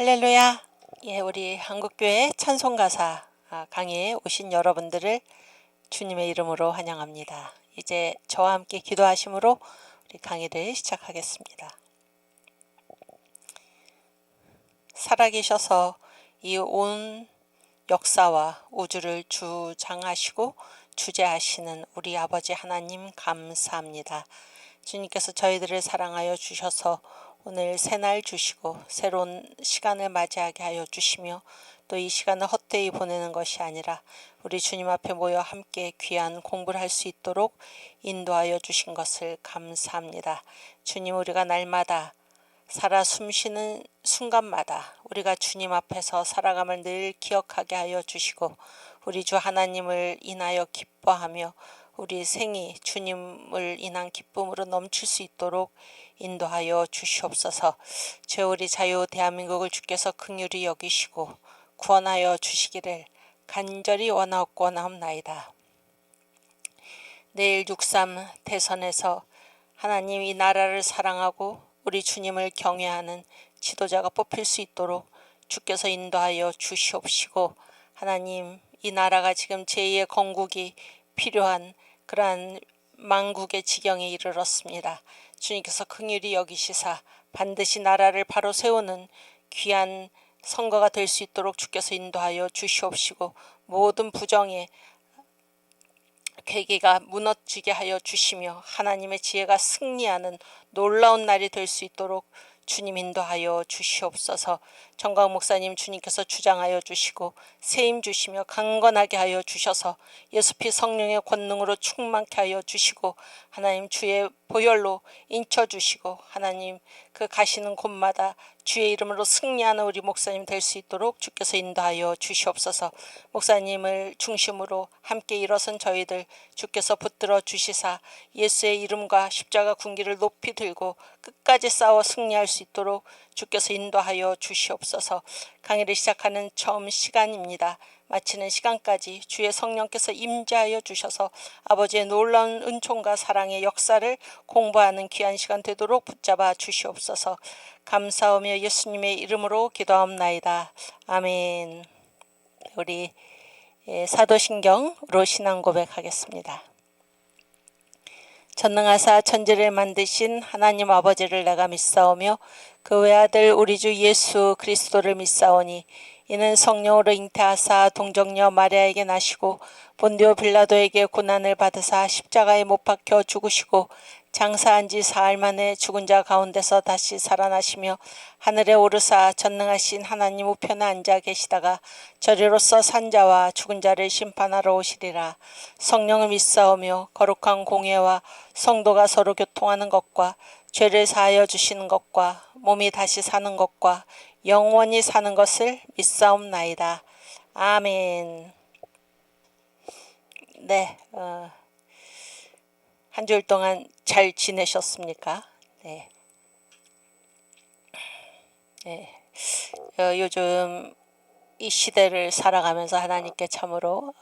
할렐루야. 예, 우리 한국교회 찬송가사 강의에 오신 여러분들을 주님의 이름으로 환영합니다. 이제 저와 함께 기도하심으로 우리 강의를 시작하겠습니다. 살아계셔서 이 온 역사와 우주를 주장하시고 주재하시는 우리 아버지 하나님 감사합니다. 주님께서 저희들을 사랑하여 주셔서 오늘 새날 주시고 새로운 시간을 맞이하게 하여 주시며 또 이 시간을 헛되이 보내는 것이 아니라 우리 주님 앞에 모여 함께 귀한 공부를 할 수 있도록 인도하여 주신 것을 감사합니다. 주님, 우리가 날마다 살아 숨쉬는 순간마다 우리가 주님 앞에서 살아감을 늘 기억하게 하여 주시고 우리 주 하나님을 인하여 기뻐하며 우리 생이 주님을 인한 기쁨으로 넘칠 수 있도록 인도하여 주시옵소서. 주 우리 자유 대한민국을 주께서 긍휼히 여기시고 구원하여 주시기를 간절히 원하옵나이다. 내일 6.3 대선에서 하나님 이 나라를 사랑하고 우리 주님을 경외하는 지도자가 뽑힐 수 있도록 주께서 인도하여 주시옵시고, 하나님 이 나라가 지금 제2의 건국이 필요한 그러한 망국의 지경에 이르렀습니다. 주님께서 긍휼히 여기시사 반드시 나라를 바로 세우는 귀한 선거가 될 수 있도록 주께서 인도하여 주시옵시고, 모든 부정의 계기가 무너지게 하여 주시며 하나님의 지혜가 승리하는 놀라운 날이 될 수 있도록 주님 인도하여 주시옵소서. 정광 목사님 주님께서 주장하여 주시고 세임 주시며 강건하게 하여 주셔서 예수피 성령의 권능으로 충만케 하여 주시고 하나님 주의 보혈로 인쳐 주시고 하나님 그 가시는 곳마다 주의 이름으로 승리하는 우리 목사님 될 수 있도록 주께서 인도하여 주시옵소서. 목사님을 중심으로 함께 일어선 저희들 주께서 붙들어 주시사 예수의 이름과 십자가 군기를 높이 들고 끝까지 싸워 승리할 수 있도록 주께서 인도하여 주시옵소서. 강의를 시작하는 처음 시간입니다. 마치는 시간까지 주의 성령께서 임재하여 주셔서 아버지의 놀라운 은총과 사랑의 역사를 공부하는 귀한 시간 되도록 붙잡아 주시옵소서. 감사하며 예수님의 이름으로 기도하옵나이다. 아멘. 우리 사도신경으로 신앙 고백하겠습니다. 전능하사 천지를 만드신 하나님 아버지를 내가 믿사오며 그 외아들 우리 주 예수 그리스도를 믿사오니 이는 성령으로 잉태하사 동정녀 마리아에게 나시고 본디오 빌라도에게 고난을 받으사 십자가에 못 박혀 죽으시고 장사한 지 사흘 만에 죽은 자 가운데서 다시 살아나시며 하늘에 오르사 전능하신 하나님 우편에 앉아 계시다가 저리로서 산 자와 죽은 자를 심판하러 오시리라. 성령을 믿사오며 거룩한 공회와 성도가 서로 교통하는 것과 죄를 사하여 주시는 것과 몸이 다시 사는 것과 영원히 사는 것을 믿사옵나이다. 아멘. 네, 한 주일 동안 잘 지내셨습니까? 네. 요즘 이 시대를 살아가면서 하나님께 참으로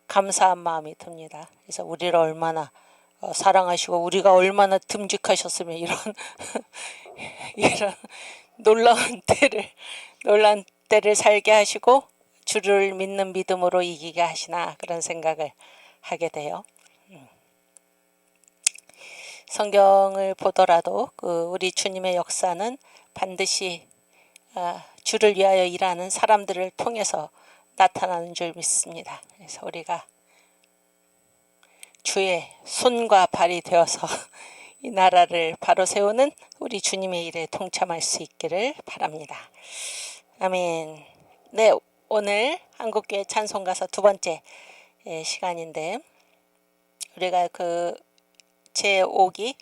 감사한 마음이 듭니다. 그래서 우리를 얼마나 사랑하시고 우리가 얼마나 듬직하셨으면 이런 이런 놀라운 때를 살게 하시고 주를 믿는 믿음으로 이기게 하시나 그런 생각을 하게 돼요. 성경을 보더라도 우리 주님의 역사는 반드시 주를 위하여 일하는 사람들을 통해서 나타나는 줄 믿습니다. 그래서 우리가 주의 손과 발이 되어서 이 나라를 바로 세우는 우리 주님의 일에 동참할 수 있기를 바랍니다. 아멘. 네, 오늘 한국교회 찬송가사 두 번째 시간인데 우리가 제5기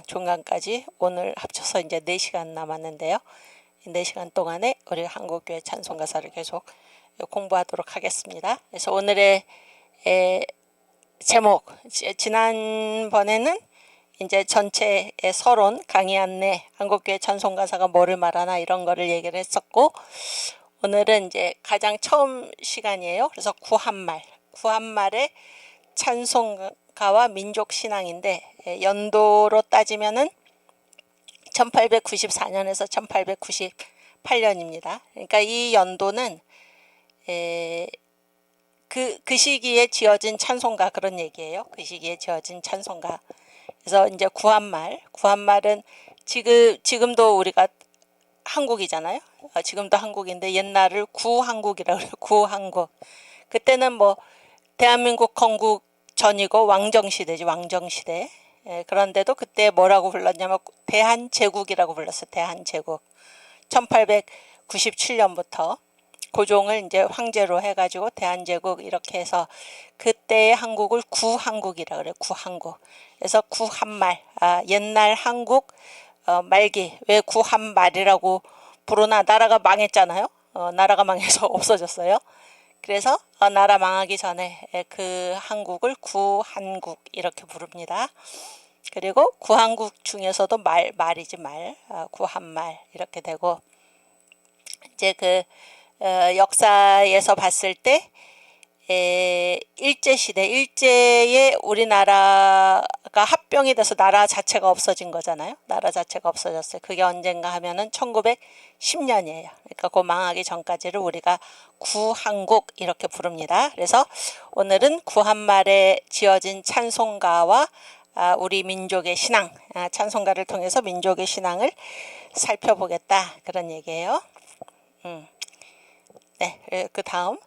종강까지 오늘 합쳐서 이제 4시간 남았는데요. 4시간 동안에 우리 한국교회 찬송가사를 계속 공부하도록 하겠습니다. 그래서 오늘의 제목, 지난번에는 이제 전체의 서론, 강의 안내, 한국교회 찬송가사가 뭐를 말하나 이런 거를 얘기를 했었고, 오늘은 이제 가장 처음 시간이에요. 그래서 구한말의 찬송가와 민족신앙인데 연도로 따지면은 1894년에서 1898년입니다. 그러니까 이 연도는 그 시기에 지어진 찬송가 그런 얘기예요. 그 시기에 지어진 찬송가. 그래서 이제 구한말은 지금도 우리가 한국이잖아요. 지금도 한국인데 옛날을 구한국이라고 그래요. 구한국. 그때는 뭐 대한민국 건국 전이고 왕정시대지, 왕정시대. 그런데도 그때 뭐라고 불렀냐면 대한제국이라고 불렀어요. 대한제국. 1897년부터 고종을 이제 황제로 해가지고 대한제국 이렇게 해서 그때의 한국을 구한국이라 그래요. 구한국. 그래서 구한말, 옛날 한국 말기. 왜 구한말이라고 부르나? 나라가 망했잖아요. 나라가 망해서 없어졌어요. 그래서 나라 망하기 전에 그 한국을 구한국 이렇게 부릅니다. 그리고 구한국 중에서도 말이지 말, 구한말 이렇게 되고 이제 그 역사에서 봤을 때 일제시대, 일제에 우리나라가 합병이 돼서 나라 자체가 없어진 거잖아요. 나라 자체가 없어졌어요. 그게 언젠가 하면은 1910년이에요. 그러니까 그 망하기 전까지를 우리가 구한국 이렇게 부릅니다. 그래서 오늘은 구한말에 지어진 찬송가와 우리 민족의 신앙, 찬송가를 통해서 민족의 신앙을 살펴보겠다 그런 얘기예요. 네, 그 다음.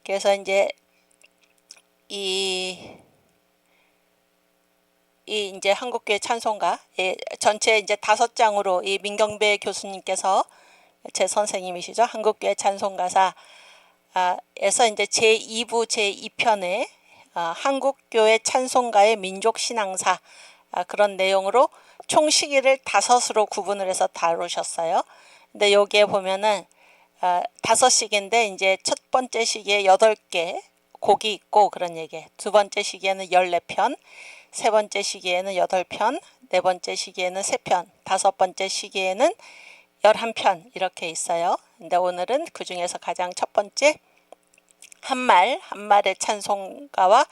그래서 이제 이제 한국교회 찬송가 전체 이제 5장으로 이 민경배 교수님께서 제 선생님이시죠. 한국교회 찬송가사에서 이제 제2부 제2편에 한국교회 찬송가의 민족신앙사 그런 내용으로 총 시기를 5으로 구분을 해서 다루셨어요. 근데 여기에 보면은 5시기인데 이제 첫 번째 시기에 8개 곡이 있고 그런 얘기. 두 번째 시기에는 14편, 세 번째 시기에는 8편, 네 번째 시기에는 3편, 다섯 번째 시기에는 11편 이렇게 있어요. 근데 오늘은 그 중에서 가장 첫 번째 한말의 찬송가와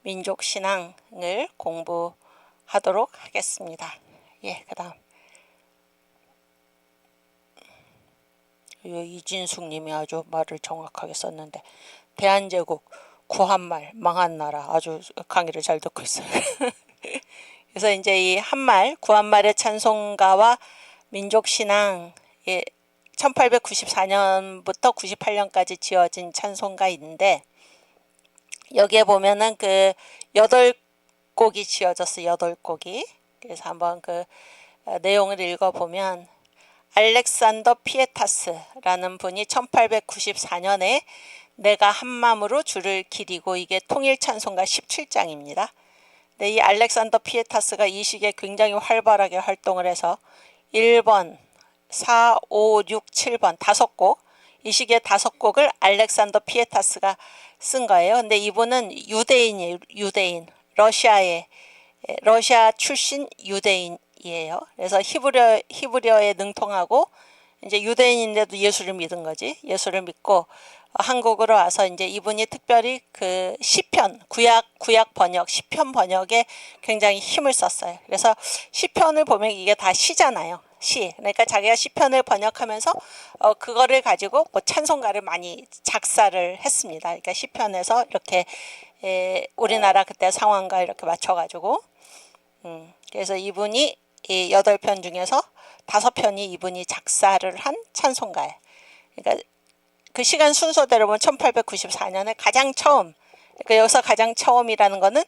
민족신앙을 공부하도록 하겠습니다. 예, 그 다음. 이진숙 님이 아주 말을 정확하게 썼는데 대한제국, 구한말, 망한 나라 아주 강의를 잘 듣고 있어요. 그래서 이제 이 한말, 구한말의 찬송가와 민족신앙 1894년부터 98년까지 지어진 찬송가인데 여기에 보면은 그 8곡이 지어졌어요. 8곡이. 그래서 한번 그 내용을 읽어보면 알렉산더 피에타스라는 분이 1894년에 내가 한마음으로 주를 기리고 이게 통일찬송가 17장입니다. 근데 이 알렉산더 피에타스가 이 시기에 굉장히 활발하게 활동을 해서 1번, 4, 5, 6, 7번 5곡 이 시기에 5곡을 알렉산더 피에타스가 쓴 거예요. 근데 이분은 유대인이에요. 유대인. 러시아 출신 유대인이에요. 그래서 히브리어에 능통하고 이제 유대인인데도 예수를 믿은 거지. 예수를 믿고 한국으로 와서 이제 이분이 특별히 그 시편, 구약 번역, 시편 번역에 굉장히 힘을 썼어요. 그래서 시편을 보면 이게 다 시잖아요. 시. 그러니까 자기가 시편을 번역하면서 그거를 가지고 뭐 찬송가를 많이 작사를 했습니다. 그러니까 시편에서 이렇게 우리나라 그때 상황과 이렇게 맞춰가지고 그래서 이분이 이 8편 중에서 5편이 이분이 작사를 한 찬송가예요. 그러니까 그 시간 순서대로 보면 1894년에 가장 처음, 그러니까 여기서 가장 처음이라는 거는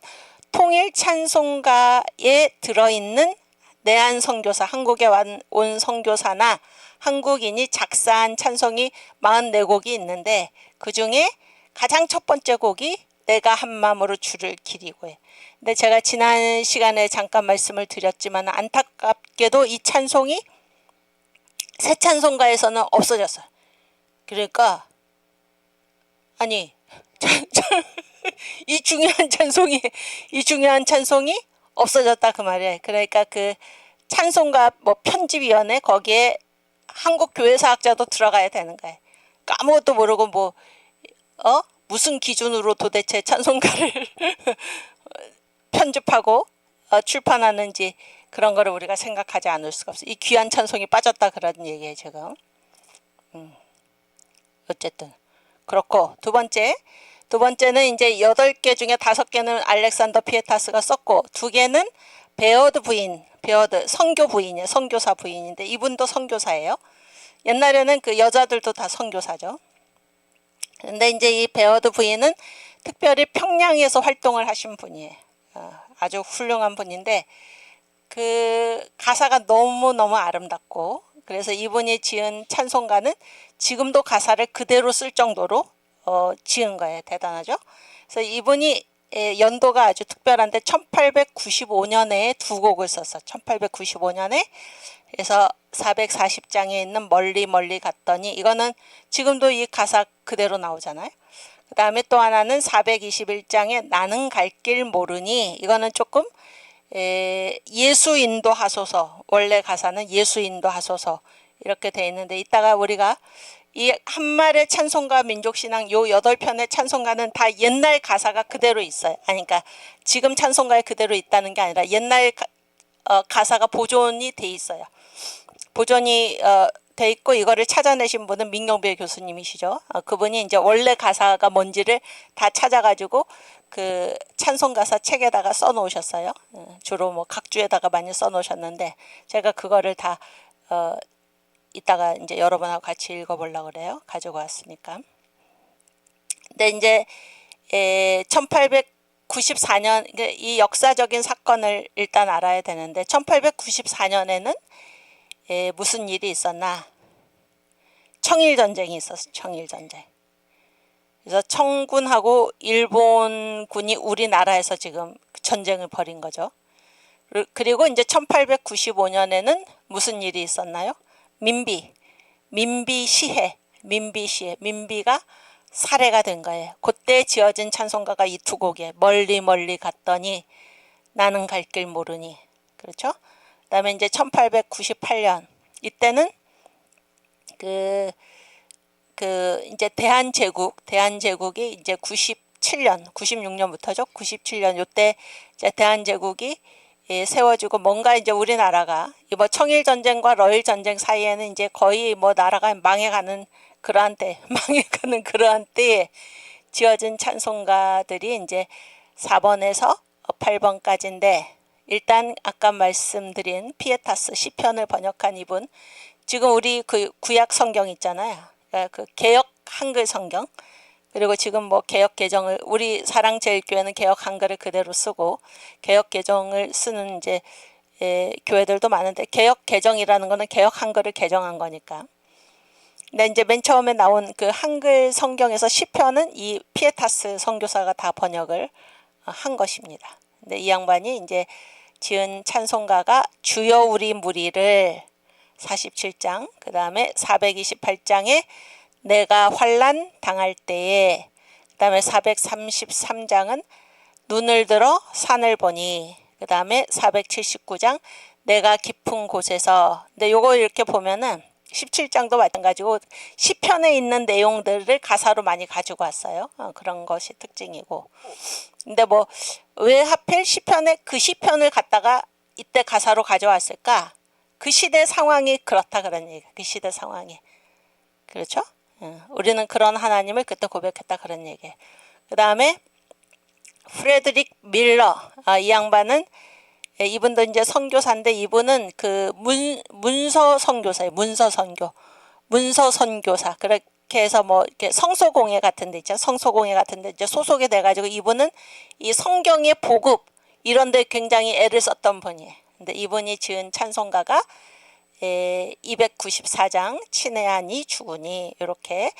통일 찬송가에 들어있는 내한 선교사, 한국에 온 선교사나 한국인이 작사한 찬송이 44곡이 있는데 그 중에 가장 첫 번째 곡이 내가 한마음으로 주를 기리고 해. 근데 제가 지난 시간에 잠깐 말씀을 드렸지만 안타깝게도 이 찬송이 새 찬송가에서는 없어졌어요. 그러니까 아니 이 중요한 찬송이 없어졌다 그 말이에요. 그러니까 그 찬송가 뭐 편집위원회 거기에 한국 교회사학자도 들어가야 되는 거예요. 그러니까 아무것도 모르고 뭐 무슨 기준으로 도대체 찬송가를 편집하고 출판하는지 그런 거를 우리가 생각하지 않을 수가 없어요. 이 귀한 찬송이 빠졌다 그런 얘기예요 지금. 어쨌든 그렇고 두 번째는 이제 8개 중에 5개는 알렉산더 피에타스가 썼고 2개는 베어드 부인, 베어드 선교 부인이에요. 선교사 부인인데 이분도 선교사예요. 옛날에는 그 여자들도 다 선교사죠. 근데 이제 이 베어드 부인은 특별히 평양에서 활동을 하신 분이에요. 아주 훌륭한 분인데 그 가사가 너무너무 아름답고 그래서 이분이 지은 찬송가는 지금도 가사를 그대로 쓸 정도로 지은 거예요. 대단하죠. 그래서 이분이 연도가 아주 특별한데 1895년에 2곡을 썼어. 1895년에 그래서 440장에 있는 멀리 멀리 갔더니 이거는 지금도 이 가사 그대로 나오잖아요. 그 다음에 또 하나는 421장에 나는 갈 길 모르니 이거는 조금 예수 인도하소서, 원래 가사는 예수 인도하소서 이렇게 돼 있는데 이따가 우리가 이 한말의 찬송가 민족신앙 요 8편의 찬송가는 다 옛날 가사가 그대로 있어요. 아니 그러니까 지금 찬송가에 그대로 있다는 게 아니라 옛날 가사가 보존이 돼 있어요. 보존이 돼 있고 이거를 찾아내신 분은 민경배 교수님이시죠. 그분이 이제 원래 가사가 뭔지를 다 찾아가지고 그 찬송 가사 책에다가 써놓으셨어요. 주로 뭐 각주에다가 많이 써놓으셨는데 제가 그거를 다 이따가 이제 여러분하고 같이 읽어보려고 그래요. 가지고 왔으니까. 근데 이제 1894년 이 역사적인 사건을 일단 알아야 되는데 1894년에는 무슨 일이 있었나? 청일전쟁이 있었어. 청일전쟁. 그래서 청군하고 일본군이 우리나라에서 지금 전쟁을 벌인 거죠. 그리고 이제 1895년에는 무슨 일이 있었나요? 민비시해. 민비가 살해가 된 거예요. 그때 지어진 찬송가가 이 2곡이에요. 멀리 멀리 갔더니 나는 갈 길 모르니. 그렇죠? 그다음에 이제 1898년 이때는 이제 대한제국이 이제 96년부터죠. 97년 요때 이제 대한제국이 세워지고 뭔가 이제 우리나라가 뭐 청일전쟁과 러일전쟁 사이에는 이제 거의 뭐 나라가 망해가는 그러한 때에 지어진 찬송가들이 이제 4번에서 8번까지인데 일단 아까 말씀드린 피에타스 시편을 번역한 이분 지금 우리 그 구약 성경 있잖아요. 그 개역 한글 성경 그리고 지금 뭐 개역 개정을 우리 사랑제일교회는 개역 한글을 그대로 쓰고 개역 개정을 쓰는 이제 교회들도 많은데 개역 개정이라는 거는 개역 한글을 개정한 거니까. 근데 이제 맨 처음에 나온 그 한글 성경에서 시편은 이 피에타스 선교사가 다 번역을 한 것입니다. 근데 이 양반이 이제 지은 찬송가가 주여 우리 무리를 47장 그 다음에 428장에 내가 환난 당할 때에 그 다음에 433장은 눈을 들어 산을 보니 그 다음에 479장 내가 깊은 곳에서 근데 요거 이렇게 보면은 17장도 마찬가지고 시편에 있는 내용들을 가사로 많이 가지고 왔어요. 그런 것이 특징이고 근데 뭐 왜 하필 시편에 그 시편을 갖다가 이때 가사로 가져왔을까? 그 시대 상황이 그렇다 그런 얘기예요. 그 시대 상황이. 그렇죠? 우리는 그런 하나님을 그때 고백했다 그런 얘기예요. 그 다음에 프레드릭 밀러 이 양반은 이분도 이제 선교사인데 이분은 그 문서 선교사예요. 문서 선교사. 그렇게 해서 뭐 이렇게 성소공회 같은 데 있죠. 성소공회 같은 데 이제 소속이 돼 가지고 이분은 이 성경의 보급 이런 데 굉장히 애를 썼던 분이에요. 근데 이분이 지은 찬송가가 294장 친애하니 죽으니 이렇게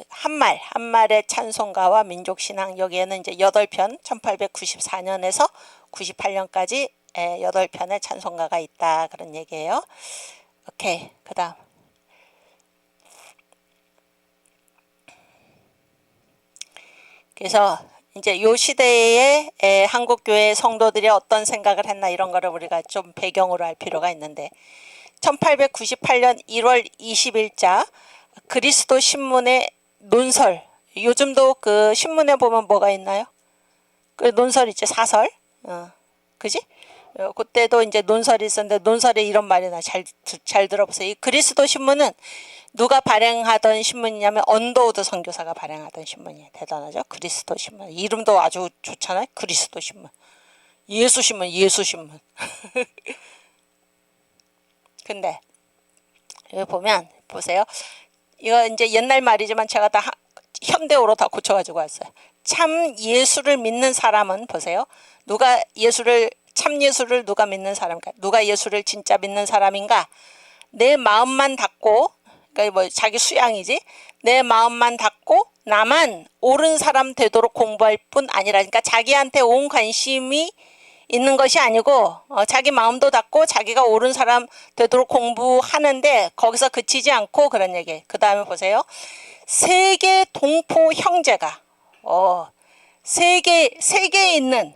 한말의 찬송가와 민족신앙 여기에는 이제 8편 1894년에서 98년까지 8편의 찬송가가 있다 그런 얘기예요. 오케이. 그다음 그래서 이제 요 시대에 한국교회 성도들이 어떤 생각을 했나 이런 거를 우리가 좀 배경으로 알 필요가 있는데 1898년 1월 20일자 그리스도 신문의 논설 요즘도 그 신문에 보면 뭐가 있나요? 그 논설 있죠. 사설 그지? 그때도 이제 논설이 있었는데 논설에 이런 말이 나. 잘 들어보세요. 이 그리스도 신문은 누가 발행하던 신문이냐면 언더우드 선교사가 발행하던 신문이에요. 대단하죠? 그리스도 신문. 이름도 아주 좋잖아요. 그리스도 신문. 예수 신문, 예수 신문. 근데 여기 보면 보세요. 이거 이제 옛날 말이지만 제가 다 현대어로 다 고쳐가지고 왔어요. 참 예수를 믿는 사람은 보세요. 누가 예수를 참 예수를 누가 믿는 사람인가? 누가 예수를 진짜 믿는 사람인가? 내 마음만 닫고, 그러니까 뭐 자기 수양이지. 내 마음만 닫고 나만 옳은 사람 되도록 공부할 뿐 아니라, 그러니까 자기한테 온 관심이 있는 것이 아니고 자기 마음도 닫고 자기가 옳은 사람 되도록 공부하는데 거기서 그치지 않고 그런 얘기. 그 다음에 보세요. 세계 동포 형제가 세계에 있는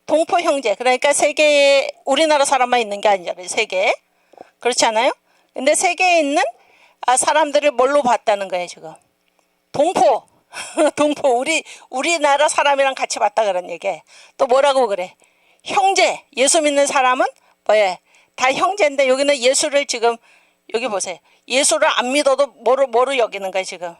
동포 형제, 그러니까 세계에 우리나라 사람만 있는 게 아니잖아요. 세계에. 그렇지 않아요? 근데 세계에 있는 사람들을 뭘로 봤다는 거예요, 지금. 동포. 동포. 우리나라 사람이랑 같이 봤다 그런 얘기예요. 또 뭐라고 그래? 형제. 예수 믿는 사람은 뭐예요? 다 형제인데 여기는 예수를 지금 여기 보세요. 예수를 안 믿어도 뭐로 여기는 거예요, 지금.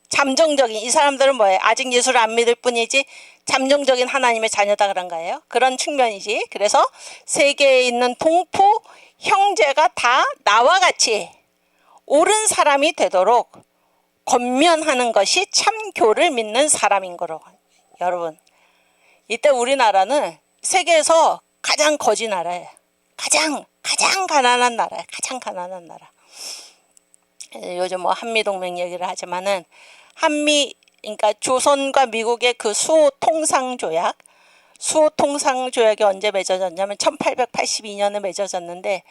잠정적인, 이 사람들은 뭐예요? 아직 예수를 안 믿을 뿐이지 잠정적인 하나님의 자녀다 그런 거예요. 그런 측면이지. 그래서 세계에 있는 동포 형제가 다 나와 같이 옳은 사람이 되도록 권면하는 것이 참교를 믿는 사람인 거로. 여러분, 이때 우리나라는 세계에서 가장 거지 나라예요. 가장 가난한 나라예요. 가장 가난한 나라. 요즘 뭐 한미동맹 얘기를 하지만은 그러니까 조선과 미국의 그 수호통상조약, 수호통상조약이 언제 맺어졌냐면 1882년에 맺어졌는데,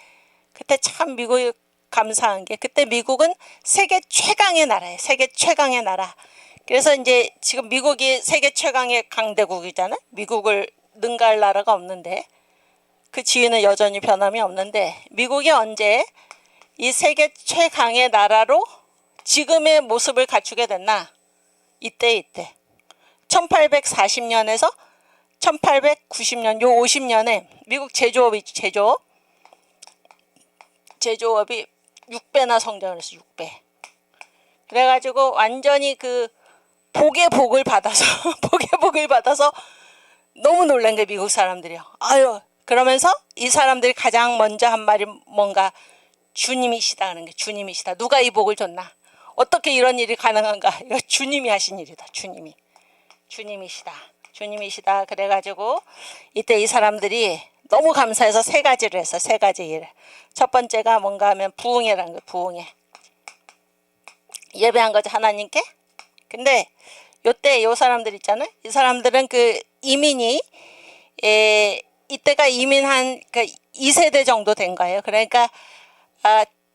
그때 참 미국이 감사한 게, 그때 미국은 세계 최강의 나라예요. 세계 최강의 나라. 그래서 이제 지금 미국이 세계 최강의 강대국이잖아요. 미국을 능가할 나라가 없는데, 그 지위는 여전히 변함이 없는데, 미국이 언제 이 세계 최강의 나라로 지금의 모습을 갖추게 됐나? 이때 1840년에서 1890년 요 50년에 미국 제조업이 6배나 성장을 했어. 6배. 그래가지고 완전히 그 복의 복을 받아서 너무 놀란 게 미국 사람들이요. 아유, 그러면서 이 사람들이 가장 먼저 한 말이 뭔가, 주님이시다 하는 게. 주님이시다. 누가 이 복을 줬나? 어떻게 이런 일이 가능한가? 이거 주님이 하신 일이다. 주님이시다. 그래가지고 이때 이 사람들이 너무 감사해서 세 가지를 했어. 세 가지 일. 첫 번째가 뭔가 하면 부흥회라는 거예요. 부흥회. 예배한 거죠, 하나님께. 근데 요때 요 사람들 있잖아요. 이 사람들은 그 이민이 이때가 이민한 그 2세대 정도 된 거예요. 그러니까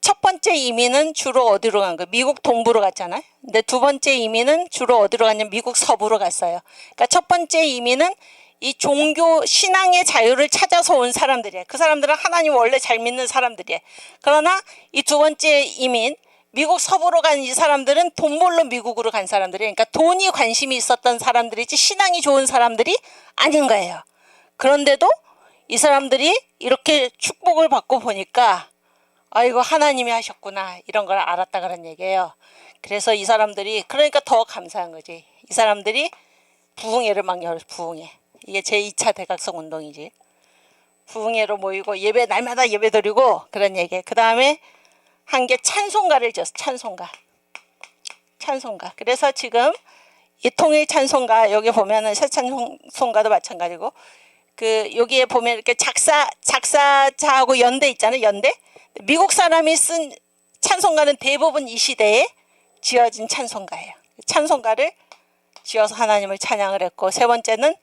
첫 번째 이민은 주로 어디로 간 거예요? 미국 동부로 갔잖아요. 근데 두 번째 이민은 주로 어디로 갔냐면 미국 서부로 갔어요. 그러니까 첫 번째 이민은 이 종교 신앙의 자유를 찾아서 온 사람들이에요. 그 사람들은 하나님 원래 잘 믿는 사람들이에요. 그러나 이 두 번째 이민, 미국 서부로 간 이 사람들은 돈 벌러 미국으로 간 사람들이에요. 그러니까 돈이 관심이 있었던 사람들이지 신앙이 좋은 사람들이 아닌 거예요. 그런데도 이 사람들이 이렇게 축복을 받고 보니까 아이고, 하나님이 하셨구나, 이런 걸 알았다 그런 얘기예요. 그래서 이 사람들이, 그러니까 더 감사한 거지. 이 사람들이 부흥회를 막 열어. 부흥회. 이게 제2차 대각성 운동이지. 부흥회로 모이고 예배, 날마다 예배 드리고 그런 얘기. 그 다음에 한 게 찬송가를 지었어. 찬송가. 그래서 지금 이 통일 찬송가, 여기 보면은 새 찬송가도 마찬가지고, 그 여기에 보면 이렇게 작사자하고 연대 있잖아요. 연대. 미국 사람이 쓴 찬송가는 대부분 이 시대에 지어진 찬송가예요. 찬송가를 지어서 하나님을 찬양을 했고, 세 번째는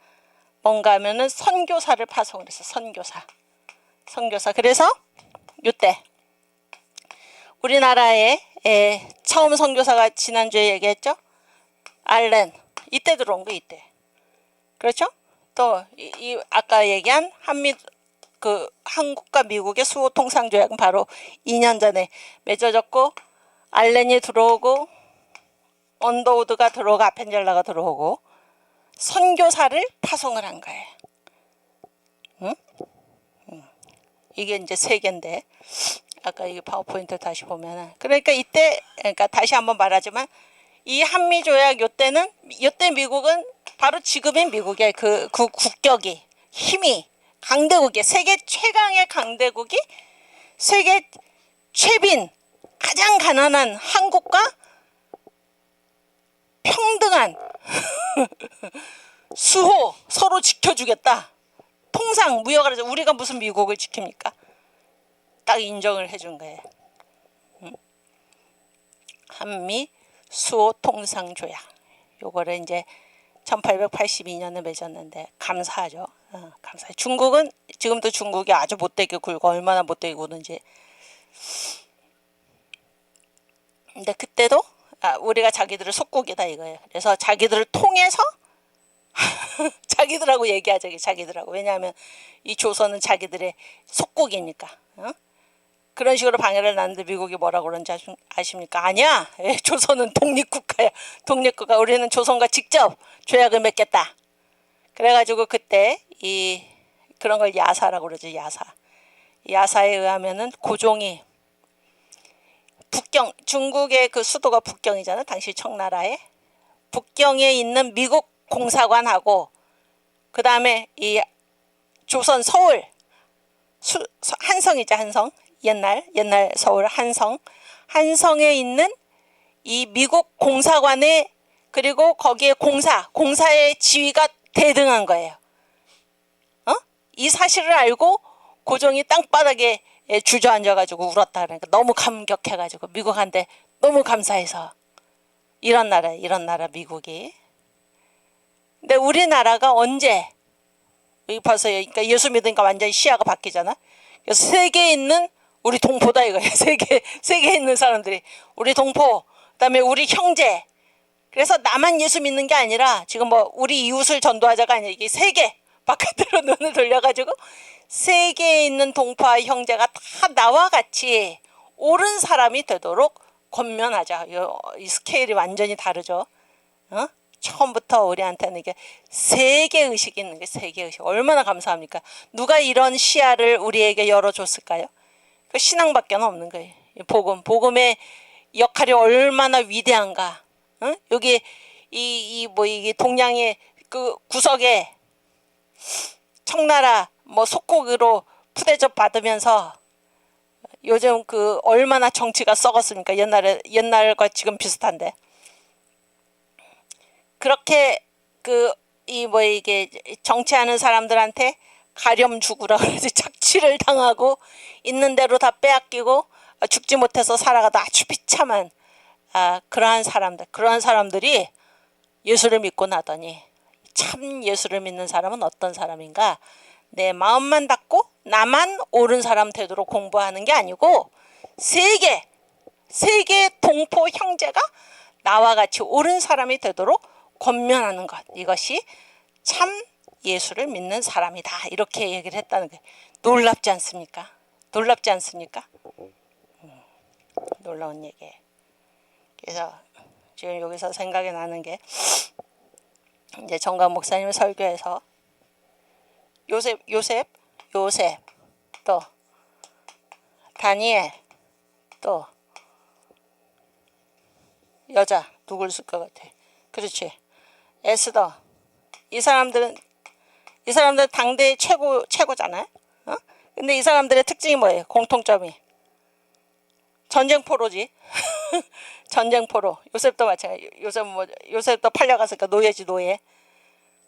뭔가 하면은 선교사를 파송을 했어. 선교사. 그래서 이때 우리나라에 처음 선교사가 지난주에 얘기했죠. 알렌. 이때 들어온 거 이때. 그렇죠? 또 이 아까 얘기한 한국과 미국의 수호통상조약은 바로 2년 전에 맺어졌고, 알렌이 들어오고 언더우드가 들어오고 아펜젤라가 들어오고 선교사를 파송을 한 거예요. 응? 이게 이제 세계인데 아까 이게 파워포인트 다시 보면은 그러니까 이때 그러니까 다시 한번 말하지만 이 한미 조약 요때 미국은 바로 지금의 미국의 그 국격이 힘이 강대국이 세계 최강의 강대국이 세계 최빈 가장 가난한 한국과 평등한 수호 서로 지켜주겠다. 통상 무역을 해서 우리가 무슨 미국을 지킵니까? 딱 인정을 해준 거예요. 한미 수호 통상 조약. 요거를 이제 1882년에 맺었는데 감사하죠. 감사해. 중국은 지금도 중국이 아주 못되게 굴고 얼마나 못되게 구는지. 근데 그때도 우리가 자기들을 속국이다 이거예요. 그래서 자기들을 통해서 자기들하고 얘기하자. 자기들하고. 왜냐하면 이 조선은 자기들의 속국이니까. 그런 식으로 방해를 놨는데 미국이 뭐라고 그런지 아십니까? 아니야. 조선은 독립국가야. 독립국가. 우리는 조선과 직접 조약을 맺겠다. 그래가지고 그때 그런 걸 야사라고 그러죠. 야사에 의하면은 고종이 북경, 중국의 그 수도가 북경이잖아. 당시 청나라에. 북경에 있는 미국 공사관하고 그 다음에 이 조선 서울 한성이죠. 한성. 옛날 서울 한성에 있는 이 미국 공사관에 그리고 거기에 공사의 지위가 대등한 거예요. 이 사실을 알고 고종이 땅바닥에 주저앉아가지고 울었다. 그러니까 너무 감격해가지고 미국한테 너무 감사해서 이런 나라 미국이. 근데 우리나라가 언제 벌써 그러니까 예수 믿으니까 완전히 시야가 바뀌잖아. 그래서 세계에 있는 우리 동포다 이거예요. 세계에 있는 사람들이 우리 동포, 그다음에 우리 형제. 그래서 나만 예수 믿는 게 아니라 지금 뭐 우리 이웃을 전도하자가 아니라 이게 세계 바깥으로 눈을 돌려가지고 세계에 있는 동포와 형제가 다 나와 같이 옳은 사람이 되도록 권면하자. 이 스케일이 완전히 다르죠. 처음부터 우리한테는 이게 세계의식이 있는 게 세계의식. 얼마나 감사합니까? 누가 이런 시야를 우리에게 열어줬을까요? 그 신앙밖에 없는 거예요. 복음의 역할이 얼마나 위대한가. 여기 이게 동양의 그 구석에 청나라 뭐 속국으로 푸대접 받으면서 요즘 그 얼마나 정치가 썩었습니까? 옛날과 지금 비슷한데. 그렇게 이게 정치하는 사람들한테 가렴 죽으라 그러지. 착취를 당하고 있는 대로 다 빼앗기고 죽지 못해서 살아가다 아주 비참한 그러한 사람들이 예수를 믿고 나더니 참 예수를 믿는 사람은 어떤 사람인가? 내 마음만 닫고 나만 옳은 사람 되도록 공부하는 게 아니고 세계 동포 형제가 나와 같이 옳은 사람이 되도록 권면하는 것. 이것이 참 예수를 믿는 사람이다. 이렇게 얘기를 했다는 거예요. 놀랍지 않습니까? 놀라운 얘기예요. 그래서 지금 여기서 생각이 나는 게 이제 정강 목사님 설교에서 요셉 또 다니엘 또 여자 누굴 쓸 것 같아? 그렇지. 에스더. 이 사람들은 당대의 최고잖아요. 근데 이 사람들의 특징이 뭐예요? 공통점이 전쟁포로지. 전쟁포로. 요셉도 마찬가지. 요셉도 팔려갔으니까 노예지 노예.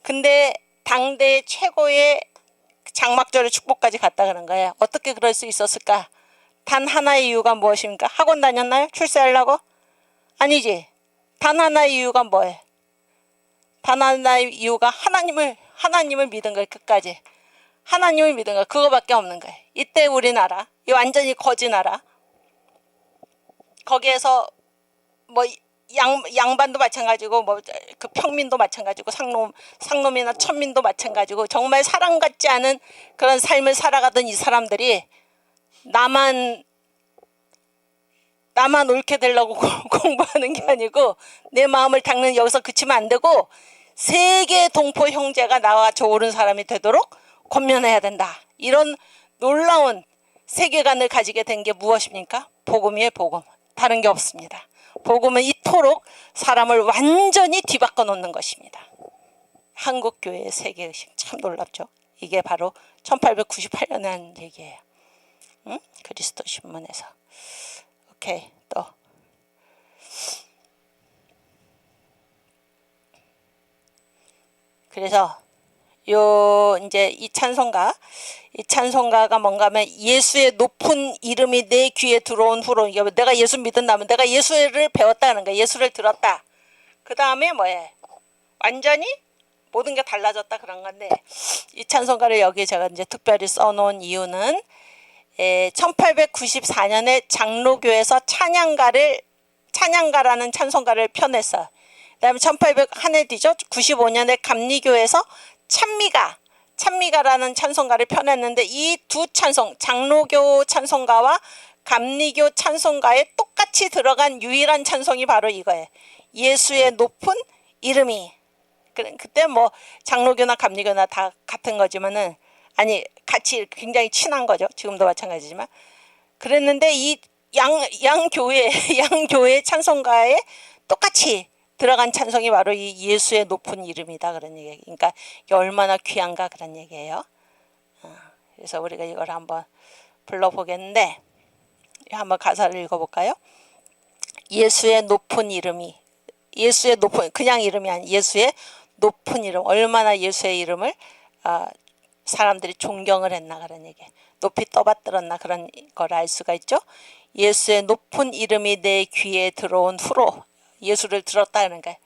근데 당대의 최고의 장막절의 축복까지 갔다 그런 거예요. 어떻게 그럴 수 있었을까? 단 하나의 이유가 무엇입니까? 학원 다녔나요? 출세하려고? 아니지. 단 하나의 이유가 뭐예요? 단 하나의 이유가 하나님을 믿은 거예요. 끝까지. 하나님을 믿은 거 그거밖에 없는 거예요. 이때 우리나라 이 완전히 거지 나라. 거기에서 뭐 양반도 마찬가지고 뭐 그 평민도 마찬가지고 상놈이나 천민도 마찬가지고 정말 사람 같지 않은 그런 삶을 살아가던 이 사람들이 나만 옳게 되려고 공부하는 게 아니고 내 마음을 닦는 여기서 그치면 안 되고 세계 동포 형제가 나와 저 옳은 사람이 되도록 권면해야 된다. 이런 놀라운 세계관을 가지게 된 게 무엇입니까? 복음이에요. 복음. 다른 게 없습니다. 복음은 이토록 사람을 완전히 뒤바꿔 놓는 것입니다. 한국교회의 세계의식 참 놀랍죠. 이게 바로 1898년에 한 얘기예요. 응? 그리스도 신문에서. 오케이, 또. 그래서 이제 이 찬송가가 뭔가 하면 예수의 높은 이름이 내 귀에 들어온 후로, 내가 예수 믿은다면 내가 예수를 배웠다는 거야. 예수를 들었다. 그 다음에 뭐예요? 완전히 모든 게 달라졌다 그런 건데, 이 찬송가를 여기 제가 이제 특별히 써놓은 이유는 1894년에 장로교에서 찬양가라는 찬송가를 펴냈어요. 그 다음에 1800 한 해 뒤죠. 95년에 감리교에서 찬미가라는 찬송가를 펴냈는데, 이 두 찬송, 장로교 찬송가와 감리교 찬송가에 똑같이 들어간 유일한 찬송이 바로 이거예요. 예수의 높은 이름이. 그때 뭐 장로교나 감리교나 다 같은 거지만은, 아니 같이 굉장히 친한 거죠. 지금도 마찬가지지만. 그랬는데 이 양 교회 찬송가에 똑같이 들어간 찬송이 바로 이 예수의 높은 이름이다 그런 얘기. 그러니까 이게 얼마나 귀한가 그런 얘기예요. 그래서 우리가 이걸 한번 불러보겠는데, 한번 가사를 읽어볼까요? 예수의 높은 이름이, 예수의 높은, 그냥 이름이 아니 예수의 높은 이름, 얼마나 예수의 이름을 사람들이 존경을 했나 그런 얘기, 높이 떠받들었나 그런 걸 알 수가 있죠. 예수의 높은 이름이 내 귀에 들어온 후로, 예수를 들었다는 거예요.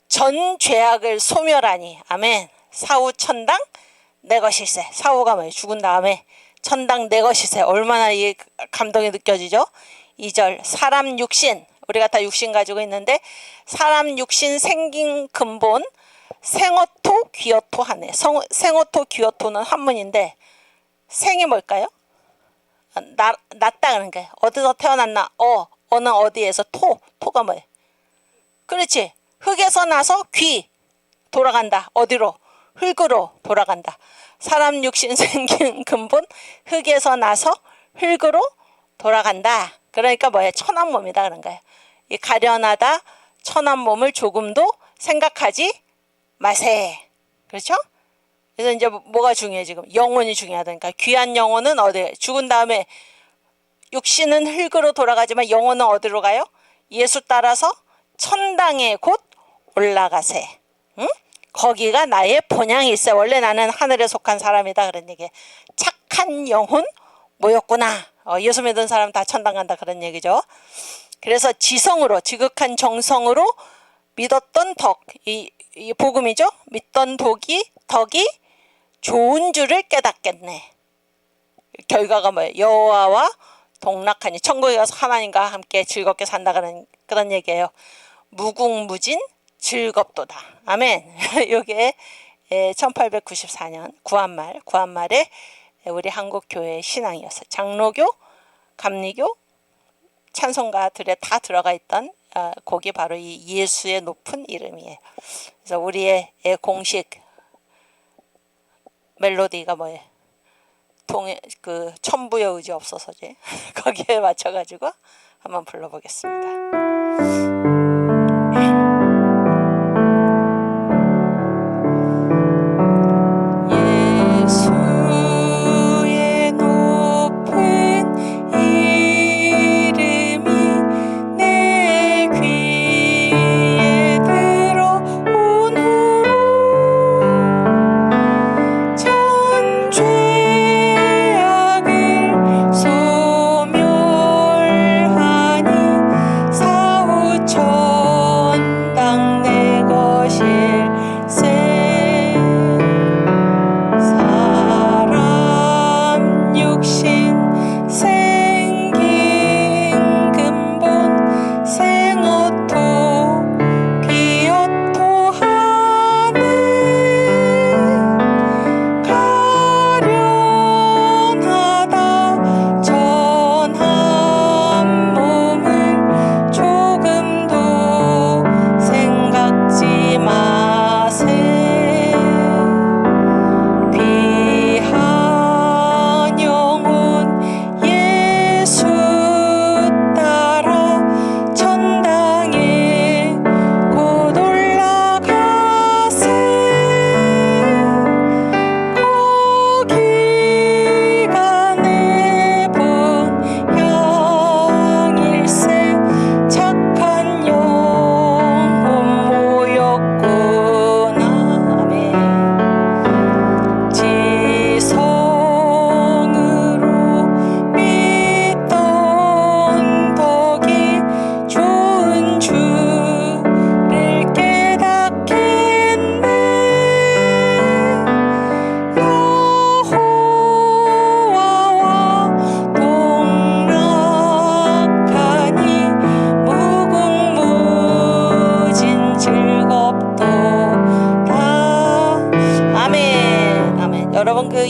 전 죄악을 소멸하니, 아멘. 사후 천당 내 것일세. 사후가 뭐예요? 죽은 다음에 천당 내 것일세. 얼마나 이 감동이 느껴지죠. 2절, 사람 육신, 우리가 다 육신 가지고 있는데, 사람 육신 생긴 근본 생어토 귀어토 하네. 생어토 귀어토는 한문인데, 생이 뭘까요? 났다 그런 거예요. 어디서 태어났나? 어는 어디에서, 토가 뭐예요? 그렇지. 흙에서 나서 귀 돌아간다. 어디로? 흙으로 돌아간다. 사람 육신 생긴 근본 흙에서 나서 흙으로 돌아간다. 그러니까 뭐예요? 천한 몸이다 그런 거예요. 이 가련하다 천한 몸을 조금도 생각하지 마세. 그렇죠? 그래서 이제 뭐가 중요해? 지금 영혼이 중요하다니까. 귀한 영혼은 어디에? 죽은 다음에 육신은 흙으로 돌아가지만 영혼은 어디로 가요? 예수 따라서 천당에 곧 올라가세. 응? 거기가 나의 본향일세. 원래 나는 하늘에 속한 사람이다 그런 얘기. 착한 영혼 모였구나. 예수 믿은 사람 다 천당 간다 그런 얘기죠. 그래서 지성으로, 지극한 정성으로 믿었던 덕, 이 복음이죠. 믿던 덕이 좋은 줄을 깨닫겠네. 결과가 뭐예요? 여호와와 동락하니, 천국에 가서 하나님과 함께 즐겁게 산다 그런 얘기예요. 무궁무진 즐겁도다. 아멘. 이게 1894년 구한말에 우리 한국교회의 신앙이었어요. 장로교, 감리교 찬송가들에 다 들어가 있던 곡이 바로 이 예수의 높은 이름이에요. 그래서 우리의 공식 멜로디가 뭐예요? 천부의 의지 없어서지. 거기에 맞춰가지고 한번 불러보겠습니다. 소멸하니 사후천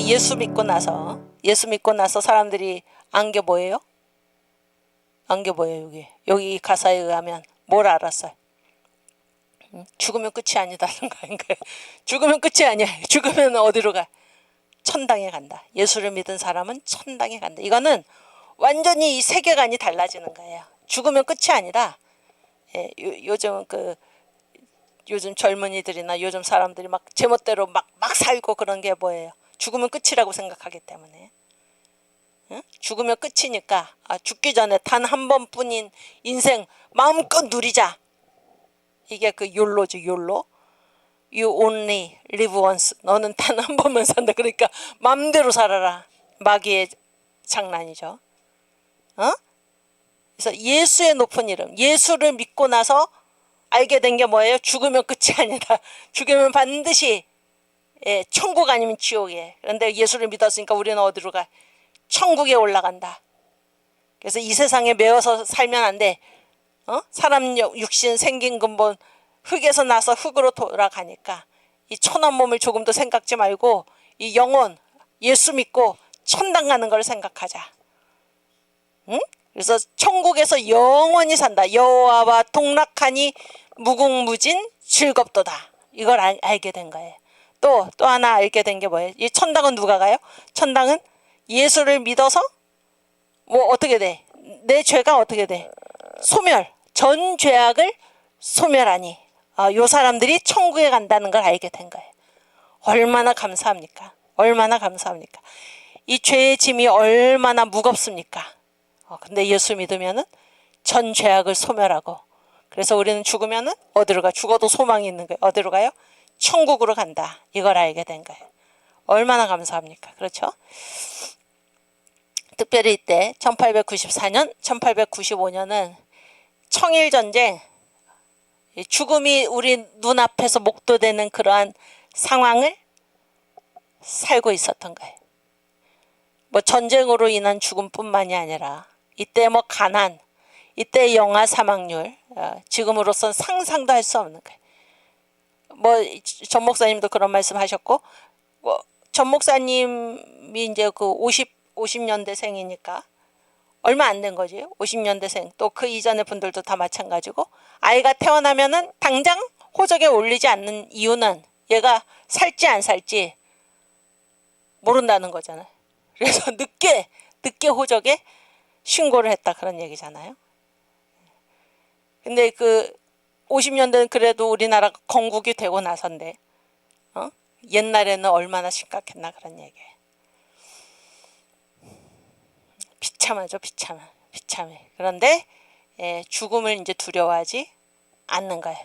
예수 믿고 나서 사람들이 안 게 뭐예요? 안 게 뭐예요? 여기 가사에 의하면 뭘 알았어요? 죽으면 끝이 아니다는 거 아닌가요? 죽으면 끝이 아니야. 죽으면 어디로 가? 천당에 간다. 예수를 믿은 사람은 천당에 간다. 이거는 완전히 이 세계관이 달라지는 거예요. 죽으면 끝이 아니라, 예, 요즘 젊은이들이나 요즘 사람들이 막 제멋대로 막 살고 그런 게 뭐예요? 죽으면 끝이라고 생각하기 때문에. 응? 죽으면 끝이니까 죽기 전에 단 한 번뿐인 인생 마음껏 누리자. 이게 그 욜로죠, 욜로. You only live once. 너는 단 한 번만 산다. 그러니까 마음대로 살아라. 마귀의 장난이죠. 그래서 예수의 높은 이름, 예수를 믿고 나서 알게 된 게 뭐예요? 죽으면 끝이 아니다. 죽으면 반드시 천국 아니면 지옥이에요. 그런데 예수를 믿었으니까 우리는 어디로 가? 천국에 올라간다. 그래서 이 세상에 매여서 살면 안 돼. 사람 육신 생긴 근본 흙에서 나서 흙으로 돌아가니까 이 천한 몸을 조금도 생각지 말고 이 영혼 예수 믿고 천당 가는 걸 생각하자. 응? 그래서 천국에서 영원히 산다. 여호와와 동락하니 무궁무진 즐겁도다. 이걸 알게 된 거예요. 또 하나 알게 된 게 뭐예요? 이 천당은 누가 가요? 천당은 예수를 믿어서 뭐 어떻게 돼? 내 죄가 어떻게 돼? 소멸. 전 죄악을 소멸하니 요 사람들이 천국에 간다는 걸 알게 된 거예요. 얼마나 감사합니까? 얼마나 감사합니까? 이 죄의 짐이 얼마나 무겁습니까? 근데 예수 믿으면은 전 죄악을 소멸하고, 그래서 우리는 죽으면은 어디로 가? 죽어도 소망이 있는 거예요. 어디로 가요? 천국으로 간다. 이걸 알게 된 거예요. 얼마나 감사합니까? 그렇죠? 특별히 이때 1894년, 1895년은 청일전쟁, 죽음이 우리 눈앞에서 목도되는 그러한 상황을 살고 있었던 거예요. 뭐 전쟁으로 인한 죽음뿐만이 아니라 이때 뭐 가난, 이때 영아 사망률, 지금으로선 상상도 할 수 없는 거예요. 뭐 전 목사님도 그런 말씀하셨고, 뭐 전 목사님이 이제 그 50년대생이니까 얼마 안 된 거지. 50년대생. 또 그 이전의 분들도 다 마찬가지고, 아이가 태어나면은 당장 호적에 올리지 않는 이유는 얘가 살지 안 살지 모른다는 거잖아요. 그래서 늦게 호적에 신고를 했다, 그런 얘기잖아요. 근데 그 50년대는 그래도 우리나라가 건국이 되고 나선데 옛날에는 얼마나 심각했나, 그런 얘기예요. 비참하죠. 비참해. 그런데 죽음을 이제 두려워하지 않는 거예요.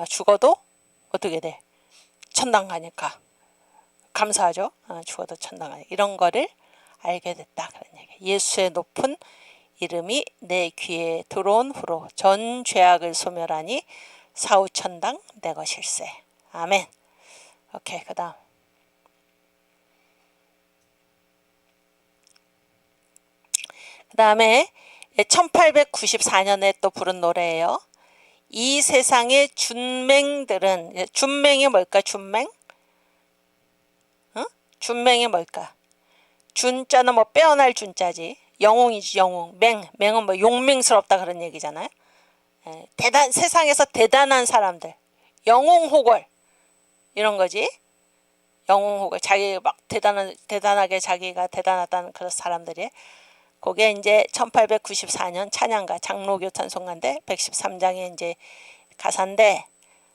죽어도 어떻게 돼? 천당 가니까 감사하죠. 죽어도 천당 가니까. 이런 거를 알게 됐다, 그런 얘기예요. 예수의 높은 이름이 내 귀에 들어온 후로 전 죄악을 소멸하니 사후천당 내 것일세. 아멘. 오케이, 그 다음. 그 다음에 1894년에 또 부른 노래예요. 이 세상의 준맹들은, 준맹이 뭘까? 준맹? 준맹이 뭘까? 준자는 뭐 빼어날 준자지. 영웅이지, 영웅. 맹은 뭐 용맹스럽다, 그런 얘기잖아요. 세상에서 대단한 사람들, 영웅호걸, 이런 거지. 영웅호걸, 자기 막 대단하게 자기가 대단하다는 그런 사람들이. 그게 이제 1894년 찬양가 장로교 찬송가인데 113장의 이제 가사인데,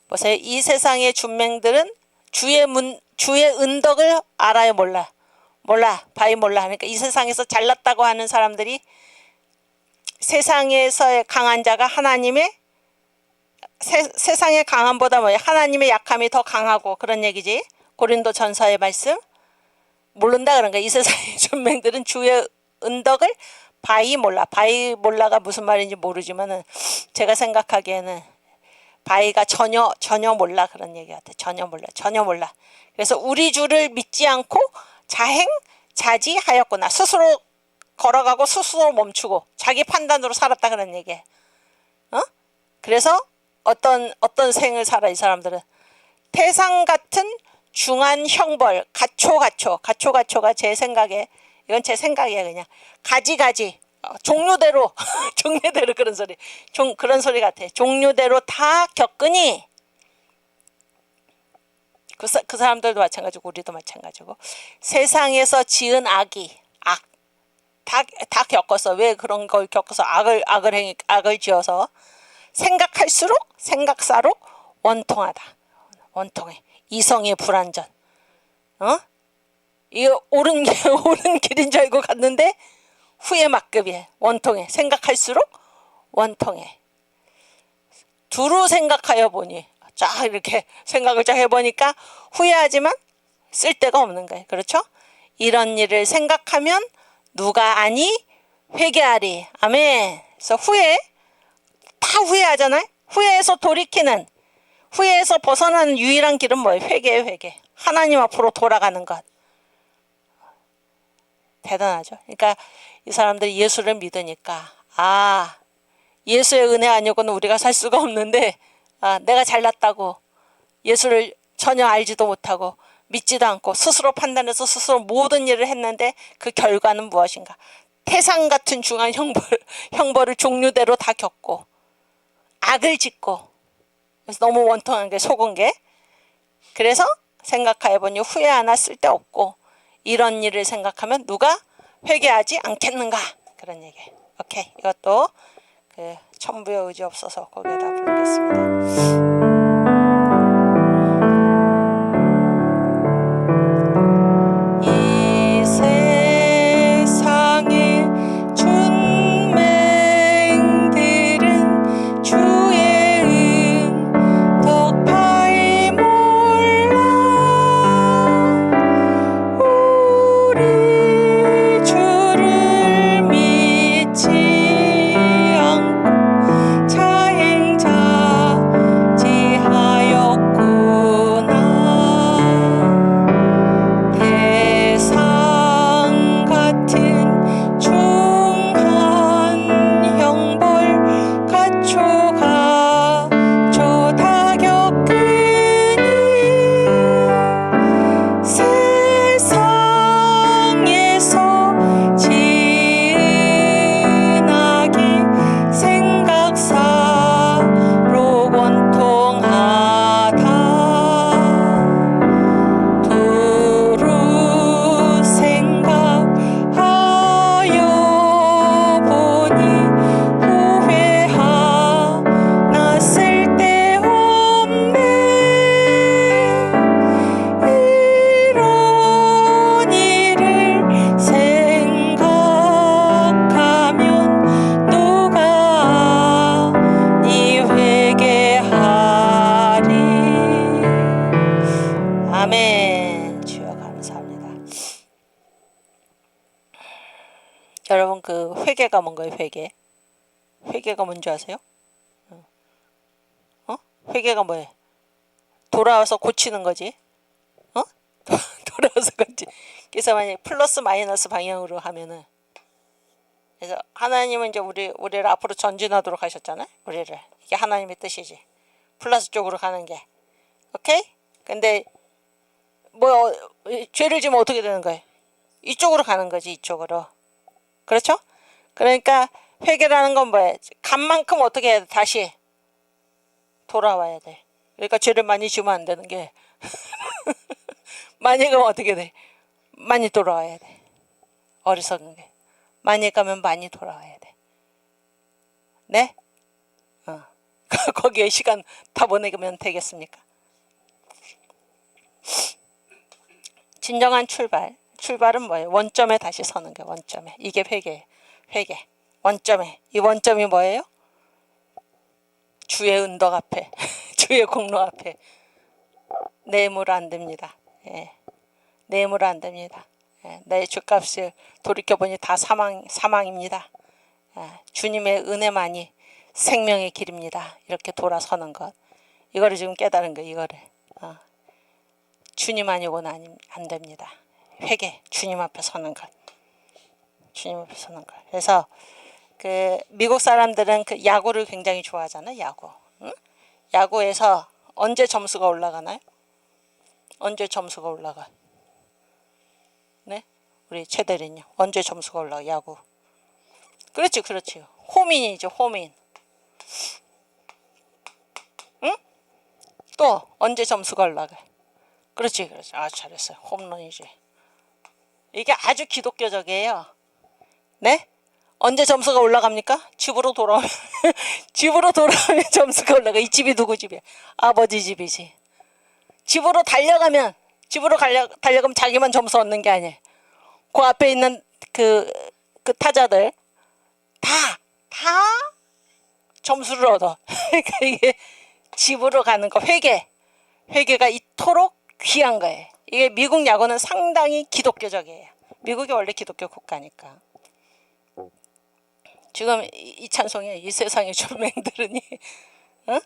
보세요. 이 세상의 준맹들은 주의 은덕을 알아요, 몰라? 바이 몰라. 그러니까 이 세상에서 잘났다고 하는 사람들이 세상에서의 강한 자가 하나님의 세상의 강함보다 뭐야? 하나님의 약함이 더 강하고, 그런 얘기지. 고린도 전서의 말씀. 모른다 그런 거야. 이 세상의 준맹들은 주의 은덕을 바이 몰라가 무슨 말인지 모르지만은 제가 생각하기에는 바이가 전혀 몰라, 그런 얘기 같아. 전혀 몰라. 그래서 우리 주를 믿지 않고 자행자지하였구나. 스스로 걸어가고 스스로 멈추고 자기 판단으로 살았다, 그런 얘기해. 그래서 어떤 생을 살아, 이 사람들은 태산 같은 중한 형벌, 가초가초가 제 생각에, 이건 제 생각이에요. 그냥 가지가지 종류대로 종류대로 그런 소리, 그런 소리 같아. 종류대로 다 겪으니, 그 사람들도 마찬가지고 우리도 마찬가지고, 세상에서 지은 악이 다 겪었어. 왜 그런 걸 겪어서 악을 지어서 생각할수록 생각사록 원통하다. 원통해. 이성의 불완전. 이거 옳은 길인 줄 알고 갔는데 후회 막급이에. 원통해. 생각할수록 원통해. 두루 생각하여 보니, 쫙 이렇게 생각을 쫙 해보니까 후회하지만 쓸데가 없는 거예요. 그렇죠? 이런 일을 생각하면 누가 아니 회개하리. 아멘. 그래서 다 후회하잖아요. 후회해서 벗어나는 유일한 길은 뭐예요? 회개예요. 회개. 하나님 앞으로 돌아가는 것. 대단하죠. 그러니까 이 사람들이 예수를 믿으니까, 예수의 은혜 아니고는 우리가 살 수가 없는데, 내가 잘났다고 예수를 전혀 알지도 못하고 믿지도 않고 스스로 판단해서 스스로 모든 일을 했는데 그 결과는 무엇인가? 태산 같은 중한 형벌을 종류대로 다 겪고 악을 짓고, 그래서 너무 원통한 게, 속은 게. 그래서 생각해보니 후회 하나 쓸데없고, 이런 일을 생각하면 누가 회개하지 않겠는가, 그런 얘기. 오케이. 이것도 그 천부의 의지 없어서 거기에다 부르겠습니다. 이 세상의 준맹들은 주의 은 덕파에 몰라 우리 주를 믿지 않고 자행자지하였구나. 태산 같은 중한 형벌 가초가 다 겪으니 세상에서 지은 악이 생각사록 원통하다. 두루 생각하여 보니 후회하나 쓸데없네. 이런 일을 생각하면 누가 니 회개하리. 아멘. 주여 감사합니다. 여러분, 그 회개가 뭔가요? 회개가 뭔지 아세요? 회개가 뭐예요? 돌아와서 고치는 거지. 돌아와서 고치. 그래서 만약 플러스 마이너스 방향으로 하면은, 그래서 하나님은 이제 우리를 앞으로 전진하도록 하셨잖아요. 우리를. 이게 하나님의 뜻이지. 플러스 쪽으로 가는 게. 오케이? 근데 죄를 지면 어떻게 되는 거예요? 이쪽으로 가는 거지. 이쪽으로. 그렇죠? 그러니까 회개라는 건 뭐예요? 간 만큼 어떻게 해야 돼? 다시 돌아와야 돼. 그러니까 죄를 많이 지으면 안 되는 게 많이 가면 어떻게 돼? 많이 돌아와야 돼. 어리석은 게. 많이 가면 많이 돌아와야 돼. 네? 거기에 시간 다 보내면 되겠습니까? 진정한 출발은 뭐예요? 원점에 다시 서는 거예요. 원점에. 이게 회개. 원점에. 이 원점이 뭐예요? 주의 은덕 앞에 주의 공로 앞에. 뇌물 안 됩니다. 뇌물 안 됩니다. 내 죗값을 돌이켜보니 다 사망입니다. 주님의 은혜만이 생명의 길입니다. 이렇게 돌아서는 것. 이거를 지금 깨달은 거예요. 이거를. 주님 아니고는 안 됩니다. 회개. 주님 앞에 서는 것. 주님 앞에 서는 것. 그래서 그 미국 사람들은 그 야구를 굉장히 좋아하잖아요. 야구. 응? 야구에서 언제 점수가 올라가나요? 언제 점수가 올라가? 네? 우리 최대리님 언제 점수가 올라가? 야구. 그렇지 그렇지. 호민이죠 호민. 응? 또 언제 점수가 올라가? 그렇지 그렇지. 아주 잘했어요. 홈런이지. 이게 아주 기독교적이에요. 네? 언제 점수가 올라갑니까? 집으로 돌아오면 집으로 돌아오면 점수가 올라가. 이 집이 누구 집이야? 아버지 집이지. 집으로 달려가면 자기만 점수 얻는 게 아니에요. 그 앞에 있는 그 타자들 다 점수를 얻어. 그러니까 이게 집으로 가는 거 회개가 이토록 귀한 거예요. 이게 미국 야구는 상당히 기독교적이에요. 미국이 원래 기독교 국가니까. 지금 이 찬송에 이 세상의 존맹들으니 어?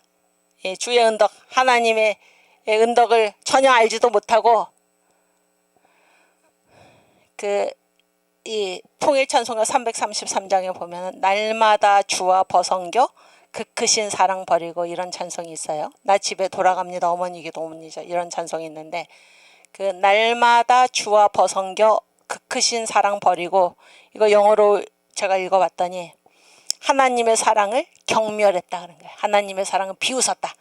예, 주의 은덕 하나님의 은덕을 전혀 알지도 못하고 이 통일찬송가 333장에 보면 날마다 주와 벗어겨 그 크신 사랑 버리고 이런 찬송이 있어요. 나 집에 돌아갑니다. 어머니 기도 어머니죠. 이런 찬송이 있는데 그 날마다 주와 벗어겨 그 크신 사랑 버리고 이거 영어로 제가 읽어봤더니 하나님의 사랑을 경멸했다 그런 거예요. 하나님의 사랑을 비웃었다.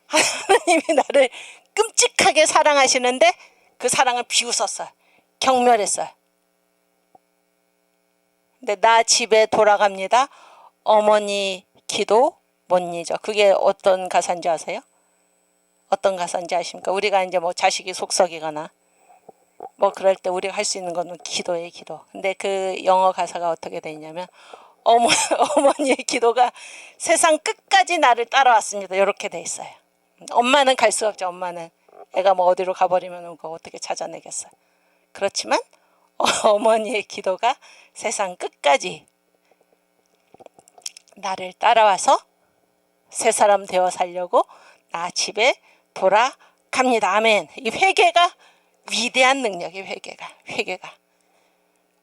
하나님이 나를 끔찍하게 사랑하시는데 그 사랑을 비웃었어요. 경멸했어요. 근데 나 집에 돌아갑니다. 어머니 기도 못 잊어. 그게 어떤 가사인지 아세요? 어떤 가사인지 아십니까? 우리가 이제 뭐 자식이 속썩이거나 뭐 그럴 때 우리가 할 수 있는 거는 기도예요, 기도. 근데 그 영어 가사가 어떻게 돼 있냐면 어머니의 기도가 세상 끝까지 나를 따라왔습니다. 이렇게 돼 있어요. 엄마는 갈 수 없죠. 엄마는 애가 뭐 어디로 가버리면 그거 어떻게 찾아내겠어요. 그렇지만 어머니의 기도가 세상 끝까지 나를 따라와서 새 사람 되어 살려고 나 집에 돌아갑니다. 아멘. 이 회개가 위대한 능력이에요. 회개가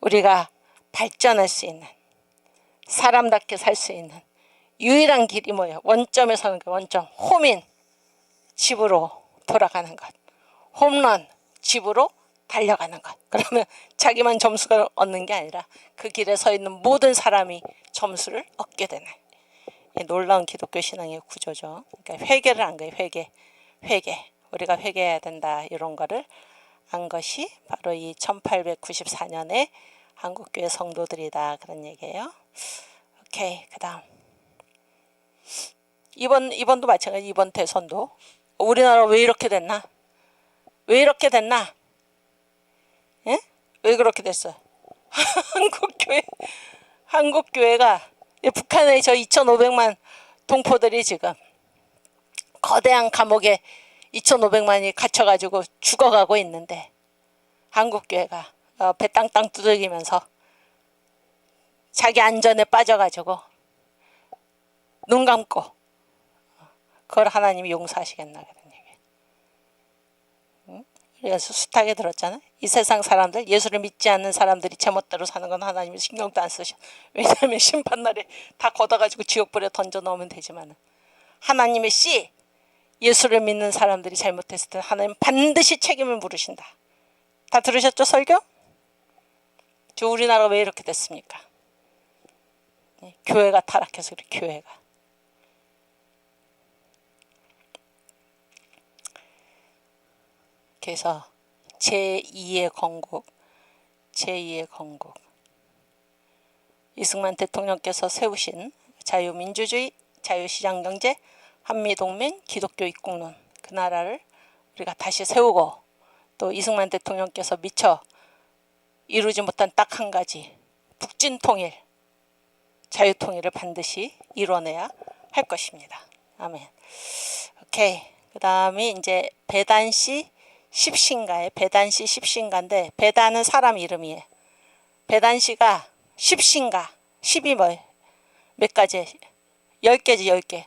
우리가 발전할 수 있는 사람답게 살 수 있는 유일한 길이 뭐예요? 원점에 서는 거. 원점 홈인 집으로 돌아가는 것. 홈런 집으로 달려가는 것. 그러면 자기만 점수를 얻는 게 아니라 그 길에 서 있는 모든 사람이 점수를 얻게 되는 놀라운 기독교 신앙의 구조죠. 그러니까 회개를 한 거예요. 회개. 우리가 회개해야 된다. 이런 거를 한 것이 바로 이 1894년에 한국교회 성도들이다. 그런 얘기예요. 오케이. 그 다음 이번도 마찬가지. 이번 대선도 우리나라 왜 이렇게 됐나? 예? 왜 그렇게 됐어요? 한국교회가 북한의 저 2,500만 동포들이 지금 거대한 감옥에 2,500만이 갇혀가지고 죽어가고 있는데 한국교회가 배 땅땅 두들기면서 자기 안전에 빠져가지고 눈 감고 그걸 하나님이 용서하시겠나 그런 얘기. 응? 그래서 숱하게 들었잖아. 이 세상 사람들, 예수를 믿지 않는 사람들이 제멋대로 사는 건 하나님이 신경도 안 쓰셔. 왜냐하면 심판날에 다 걷어가지고 지옥불에 던져 넣으면 되지만 하나님의 씨, 예수를 믿는 사람들이 잘못했을 때 하나님 반드시 책임을 물으신다. 다 들으셨죠 설교? 저 우리나라가 왜 이렇게 됐습니까? 교회가 타락해서 그래. 교회가. 그래서 제2의 건국 이승만 대통령께서 세우신 자유민주주의, 자유시장경제, 한미동맹, 기독교 입국론 그 나라를 우리가 다시 세우고 또 이승만 대통령께서 미처 이루지 못한 딱 한 가지 북진통일, 자유통일을 반드시 이뤄내야 할 것입니다. 아멘. 오케이. 그 다음에 이제 배단시 십신가에 배단시 십신가인데 배단은 사람 이름이에요. 배단시가 십신가 10이 뭐예요? 몇 가지? 10개지 10개.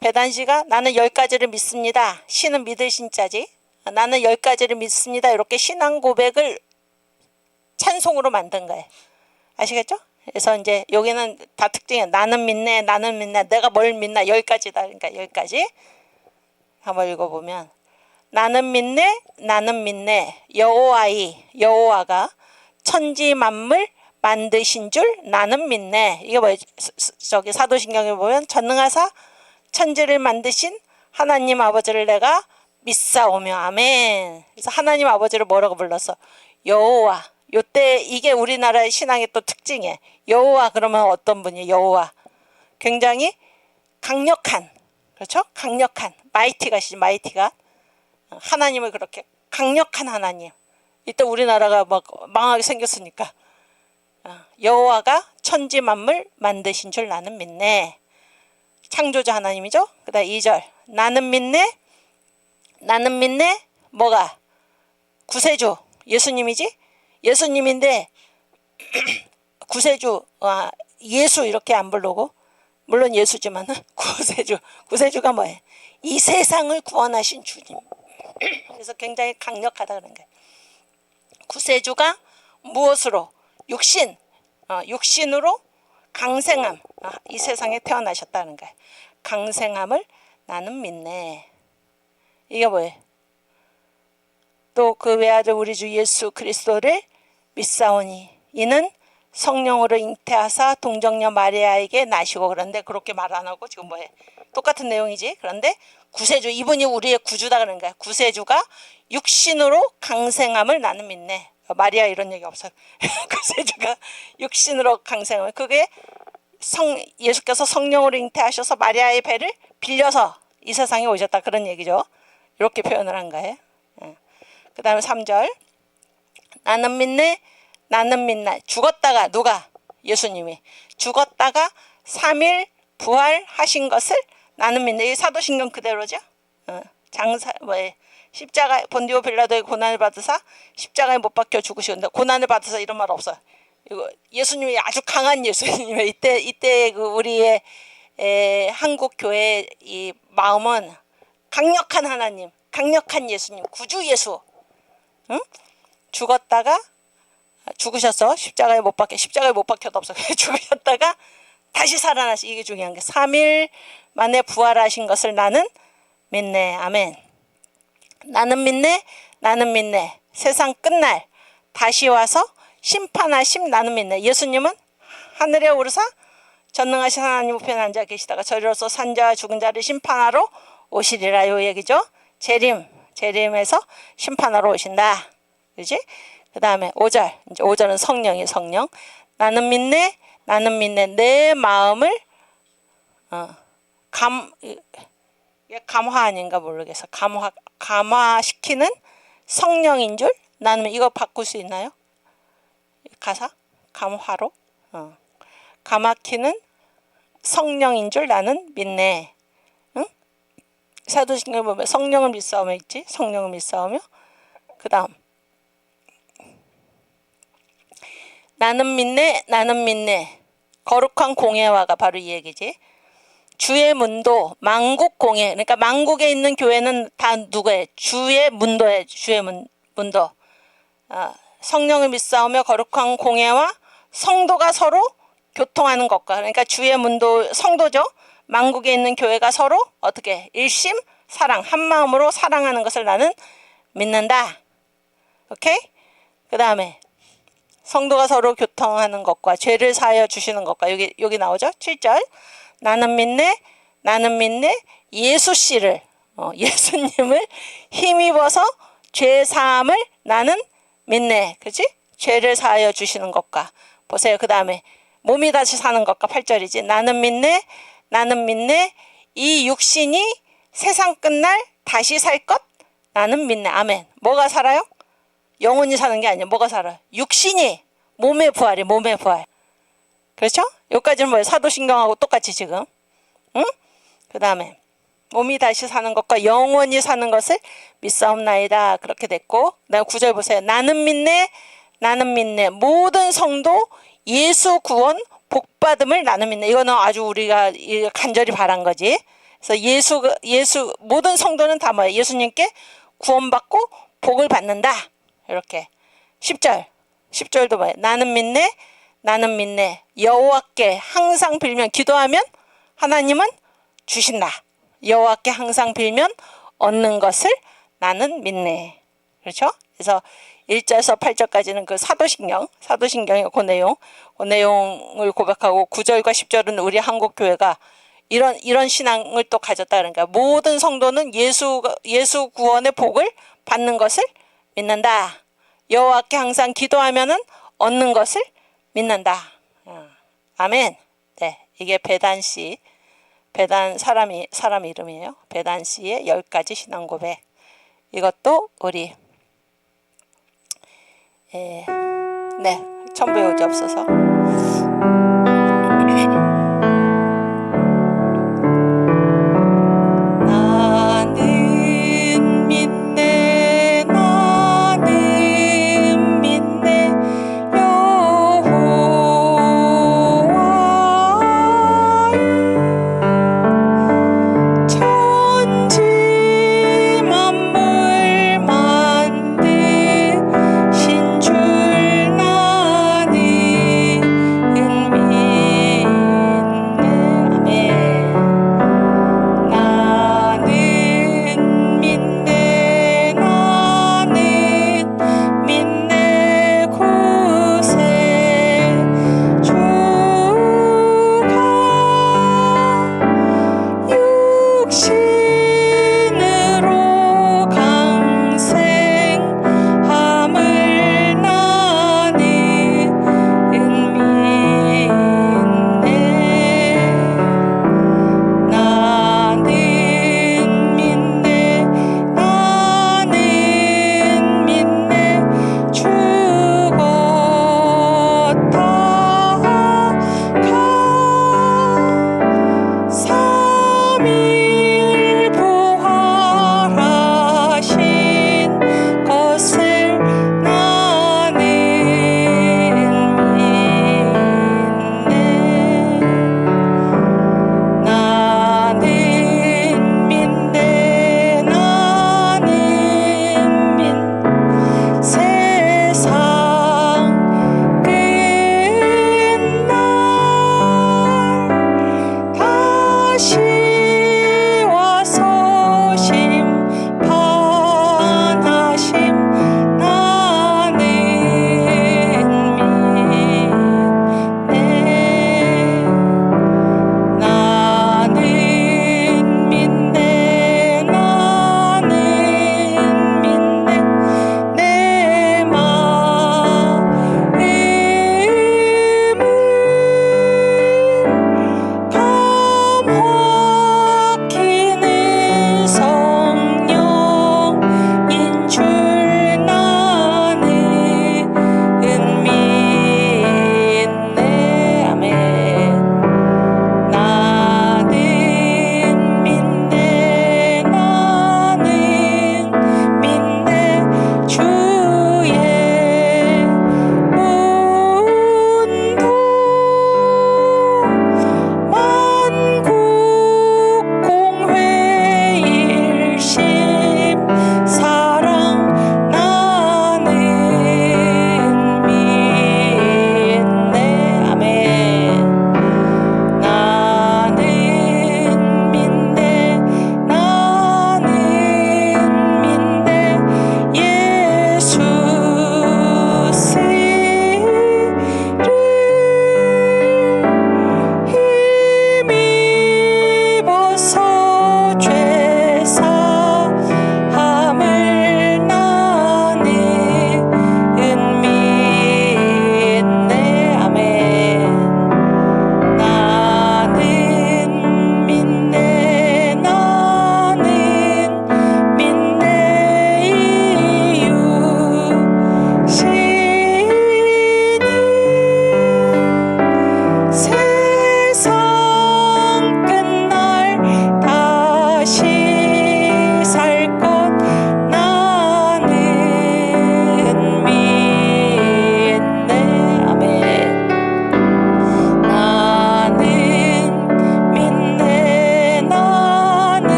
배단시가 나는 10가지를 믿습니다. 신은 믿을 신자지. 나는 10가지를 믿습니다. 이렇게 신앙 고백을 찬송으로 만든 거예요. 아시겠죠? 그래서 이제 여기는 다 특징이에요. 나는 믿네. 내가 뭘 믿나 10가지다. 그러니까 10가지. 한번 읽어보면 나는 믿네 나는 믿네 여호와가 천지 만물 만드신 줄 나는 믿네. 이게 뭐예요? 저기 사도신경에 보면 전능하사 천지를 만드신 하나님 아버지를 내가 믿사오며. 아멘. 그래서 하나님 아버지를 뭐라고 불렀어? 여호와. 요때 이게 우리나라의 신앙의 또 특징이에요. 여호와 그러면 어떤 분이에요? 여호와. 굉장히 강력한, 그렇죠? 강력한 마이티가시지. 마이티가 하나님을 그렇게 강력한 하나님. 이때 우리나라가 막 망하게 생겼으니까 여호와가 천지 만물 만드신 줄 나는 믿네. 창조자 하나님이죠. 그 다음 2절 나는 믿네 나는 믿네 뭐가? 구세주 예수님이지. 예수님인데 구세주 예수 이렇게 안 부르고, 물론 예수지만 구세주가 뭐예요? 이 세상을 구원하신 주님. 그래서 굉장히 강력하다 그런 거예요. 구세주가 무엇으로? 육신으로 강생함, 이 세상에 태어나셨다는 거예요. 강생함을 나는 믿네. 이게 뭐예요? 또 그 외아들 우리 주 예수 그리스도를 믿사오니 이는 성령으로 잉태하사 동정녀 마리아에게 나시고. 그런데 그렇게 말 안 하고 지금 뭐예요? 똑같은 내용이지. 그런데 구세주, 이분이 우리의 구주다 그런 거야. 구세주가 육신으로 강생함을 나는 믿네. 마리아 이런 얘기 없어요. 구세주가 육신으로 강생함을, 그게 예수께서 성령으로 잉태하셔서 마리아의 배를 빌려서 이 세상에 오셨다 그런 얘기죠. 이렇게 표현을 한 거예요. 그 다음에 3절 나는 믿네 나는 믿나. 죽었다가 누가? 예수님이 죽었다가 3일 부활하신 것을 나는 믿네. 이 사도신경 그대로죠. 십자가 본디오 빌라도의 고난을 받으사 십자가에 못 박혀 죽으시는데, 고난을 받으사 이런 말 없어요. 이거 예수님이 아주 강한 예수님이에요. 이때 그 우리의 한국 교회의 이 마음은 강력한 하나님, 강력한 예수님, 구주 예수. 응? 죽었다가 죽으셨어. 십자가에 못 박혀도 없어. 죽으셨다가 다시 살아나시. 이게 중요한 게 3일 만에 부활하신 것을 나는 믿네. 아멘. 나는 믿네 나는 믿네. 세상 끝날 다시 와서 심판하심 나는 믿네. 예수님은 하늘에 오르사 전능하신 하나님 우편에 앉아 계시다가 저리로서 산자와 죽은 자를 심판하러 오시리라. 요 얘기죠. 재림에서 심판하러 오신다. 그지? 그 다음에 5절. 이제 5절은 성령이 성령. 나는 믿네 나는 믿네. 내 마음을 감화 아닌가 모르겠어. 감화시키는 성령인 줄 나는. 이거 바꿀 수 있나요? 가사? 감화로? 감화키는 성령인 줄 나는 믿네. 응? 사도신경 보면 성령을 믿사오며 있지. 성령을 믿사오며. 그 다음 나는 믿네 나는 믿네. 거룩한 공예화가 바로 이 얘기지. 주의 문도 만국 공예. 그러니까 만국에 있는 교회는 다 누구예요? 주의 문도예요. 주의 문도. 성령을 믿사오며 거룩한 공예와 성도가 서로 교통하는 것과, 그러니까 주의 문도 성도죠. 만국에 있는 교회가 서로 어떻게 일심 사랑, 한 마음으로 사랑하는 것을 나는 믿는다. 오케이? 그 다음에 성도가 서로 교통하는 것과 죄를 사하여 주시는 것과, 여기 나오죠. 7절 나는 믿네 나는 믿네 예수 씨를 예수님을 힘입어서 죄 사함을 나는 믿네. 그렇지? 죄를 사하여 주시는 것과. 보세요. 그 다음에 몸이 다시 사는 것과 8절이지. 나는 믿네 나는 믿네 이 육신이 세상 끝날 다시 살 것 나는 믿네. 아멘. 뭐가 살아요? 영혼이 사는 게 아니야. 뭐가 살아요? 육신이, 몸의 부활이, 몸의 부활. 그렇죠? 여기까지는 뭐예요? 사도신경하고 똑같이 지금. 응? 그 다음에 몸이 다시 사는 것과 영원히 사는 것을 믿사옵나이다. 그렇게 됐고, 그다음 9절 보세요. 나는 믿네 나는 믿네 모든 성도 예수 구원 복받음을 나는 믿네. 이거는 아주 우리가 간절히 바란 거지. 그래서 예수 모든 성도는 다 뭐예요? 예수님께 구원받고 복을 받는다. 이렇게. 10절도 뭐예요? 나는 믿네 나는 믿네 여호와께 항상 빌면, 기도하면 하나님은 주신다. 여호와께 항상 빌면 얻는 것을 나는 믿네. 그렇죠? 그래서 1절에서 8절까지는 그 사도신경의 그 내용을 고백하고 9절과 10절은 우리 한국교회가 이런 신앙을 또 가졌다. 그러니까 모든 성도는 예수 구원의 복을 받는 것을 믿는다. 여호와께 항상 기도하면은 얻는 것을 믿는다. 아멘. 네, 이게 배단 사람 이름이에요. 배단 씨의 10가지 신앙 고백. 이것도 우리 네, 첨부해 오지없어서. 나는 믿네 여호와 천지 만물 만드신 줄 나는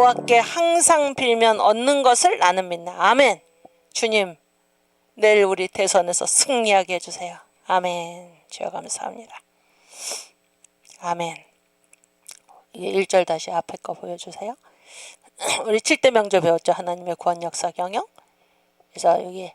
여호와께 항상 빌면 얻는 것을 나는 믿네. 아멘. 주님, 내일 우리 대선에서 승리하게 해주세요. 아멘. 주여 감사합니다. 아멘. 이게 1절 다시 앞에 거 보여주세요. 우리 7대 명조 배웠죠. 하나님의 구원 역사 경영. 그래서 여기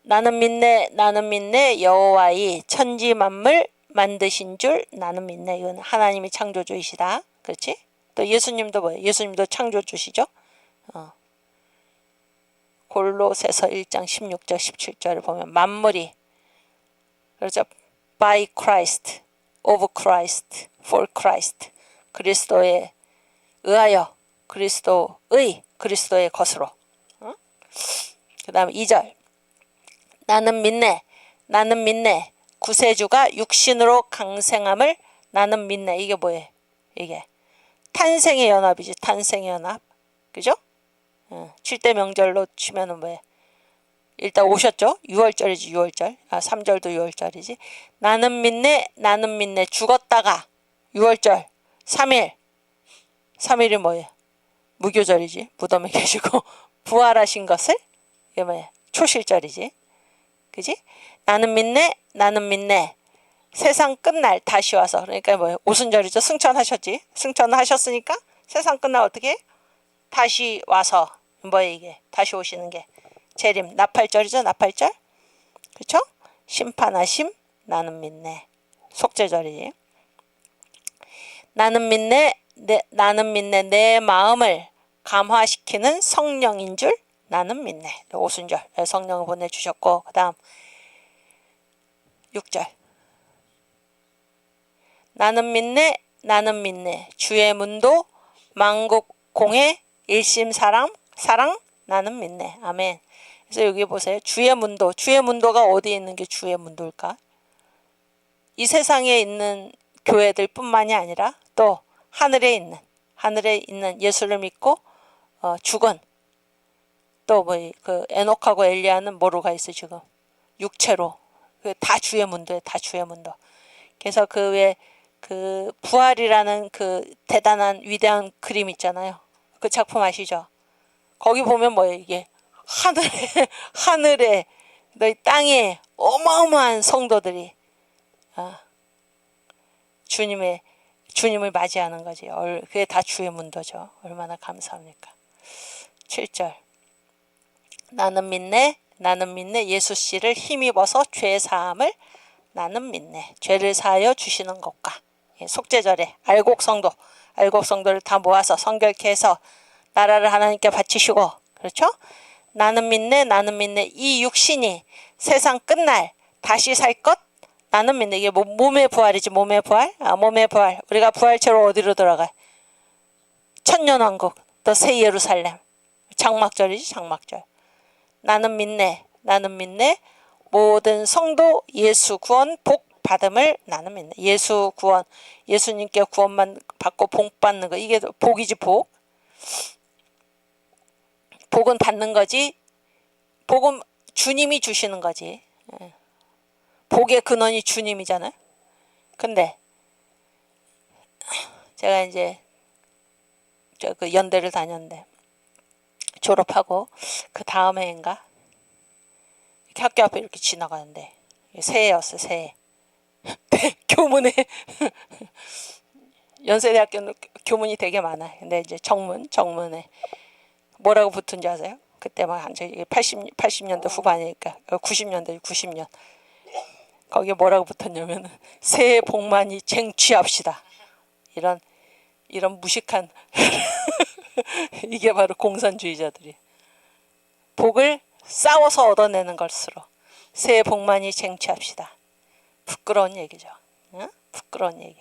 나는 믿네 여호와의 천지 만물 만드신 줄 나는 믿네. 이건 하나님이 창조주이시다. 그렇지? 또 예수님도 뭐예요? 예수님도 창조주시죠? 골로새서 1장 16절 17절을 보면 만물이 그렇죠? by Christ, of Christ, for Christ. 그리스도에 의하여 그리스도의 것으로. 그 다음 2절 나는 믿네 구세주가 육신으로 강생함을 나는 믿네. 이게 뭐예요? 이게 탄생의 연합이지. 탄생의 연합. 그죠? 7대 명절로 치면은 뭐예요? 일단 오셨죠? 6월절이지 6월절. 3절도 6월절이지. 나는 믿네 죽었다가 6월절 3일이 뭐예요? 무교절이지. 무덤에 계시고 부활하신 것을 이게 뭐예요? 초실절이지. 그지? 나는 믿네 세상 끝날 다시 와서. 그러니까 뭐예요? 오순절이죠. 승천하셨지. 승천하셨으니까 세상 끝날 어떻게 해? 다시 와서 뭐예요 이게? 다시 오시는 게 재림 나팔절이죠. 나팔절. 그렇죠? 심판하심 나는 믿네. 속죄절이지. 나는 믿네 내 마음을 감화시키는 성령인 줄 나는 믿네. 오순절 성령을 보내주셨고 그 다음 6절 나는 믿네 주의 문도 만국 공의 일심 사랑 나는 믿네. 아멘. 그래서 여기 보세요. 주의 문도가 어디에 있는 게 주의 문도일까? 이 세상에 있는 교회들 뿐만이 아니라 또 하늘에 있는 예수를 믿고 죽은 또 뭐 그 에녹하고 엘리야는 뭐로 가 있어 지금? 육체로. 다 주의 문도에 다 주의 문도. 그래서 그 외 그 부활이라는 그 대단한 위대한 그림 있잖아요. 그 작품 아시죠? 거기 보면 뭐예요 이게? 하늘에 너희 땅에 어마어마한 성도들이 주님을 맞이하는 거지. 그게 다 주의 문도죠. 얼마나 감사합니까? 7절 나는 믿네 예수 씨를 힘입어서 죄 사함을 나는 믿네. 죄를 사하여 주시는 것과 속죄절에 알곡 성도를 다 모아서 성결케 해서 나라를 하나님께 바치시고 그렇죠? 나는 믿네 이 육신이 세상 끝날 다시 살 것 나는 믿네. 이게 몸의 부활이지. 몸의 부활. 몸의 부활. 우리가 부활체로 어디로 들어가? 천년왕국 또 새 예루살렘. 장막절이지. 장막절. 나는 믿네 모든 성도 예수 구원 복 받음을 나는 믿네. 예수 구원 예수님께 구원만 받고 복 받는 거 이게 복이지. 복은 받는 거지. 복은 주님이 주시는 거지. 복의 근원이 주님이잖아요. 근데 제가 이제 그 연대를 다녔는데 졸업하고 그 다음 해인가 이렇게 학교 앞에 이렇게 지나가는데 새해였어요. 새해. 교문에 연세대학교는 교문이 되게 많아요. 근데 이제 정문에 뭐라고 붙은지 아세요? 그때 막 80년대 후반이니까 90년 거기에 뭐라고 붙었냐면 새해 복 많이 쟁취합시다. 이런 무식한 이게 바로 공산주의자들이 복을 싸워서 얻어내는 것으로 새해 복 많이 쟁취합시다. 부끄러운 얘기죠. 응? 부끄러운 얘기.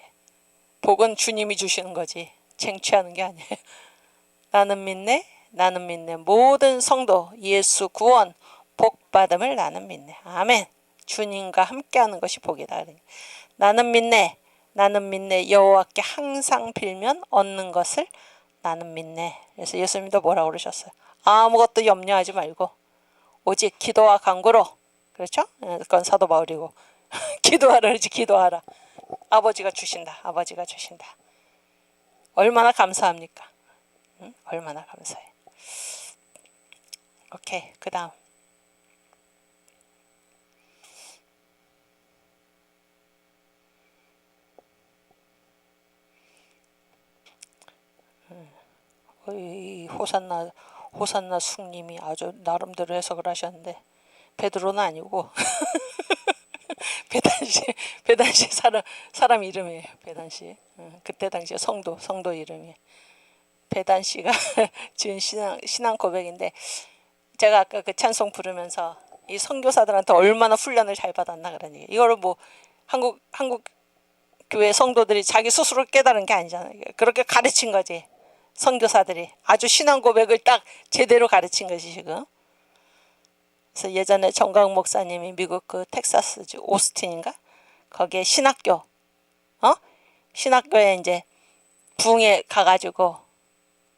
복은 주님이 주시는 거지 쟁취하는 게 아니에요. 나는 믿네 모든 성도 예수 구원 복 받음을 나는 믿네. 아멘. 주님과 함께하는 것이 복이다. 나는 믿네 여호와께 항상 빌면 얻는 것을 나는 믿네. 그래서 예수님도 뭐라고 그러셨어요? 아무것도 염려하지 말고 오직 기도와 간구로. 그렇죠? 그건 사도 바울이고 기도하라 그러지. 기도하라. 아버지가 주신다. 얼마나 감사합니까? 응? 얼마나 감사해. 오케이, 그 다음. 이 호산나 숙님이 아주 나름대로 해석을 하셨는데, 베드로는 아니고 베단시 사람 이름이에요. 베단시. 그때 당시에 성도 이름이 베단시가 지은 신앙 고백인데, 제가 아까 그 찬송 부르면서 이 선교사들한테 얼마나 훈련을 잘 받았나 그런 얘기. 이거를 뭐 한국 교회 성도들이 자기 스스로 깨달은 게 아니잖아요. 그렇게 가르친 거지. 선교사들이 아주 신앙 고백을 딱 제대로 가르친 것이 지금. 그래서 예전에 정강 목사님이 미국 그 텍사스주 오스틴인가 거기에 신학교에 이제 부흥회 가가지고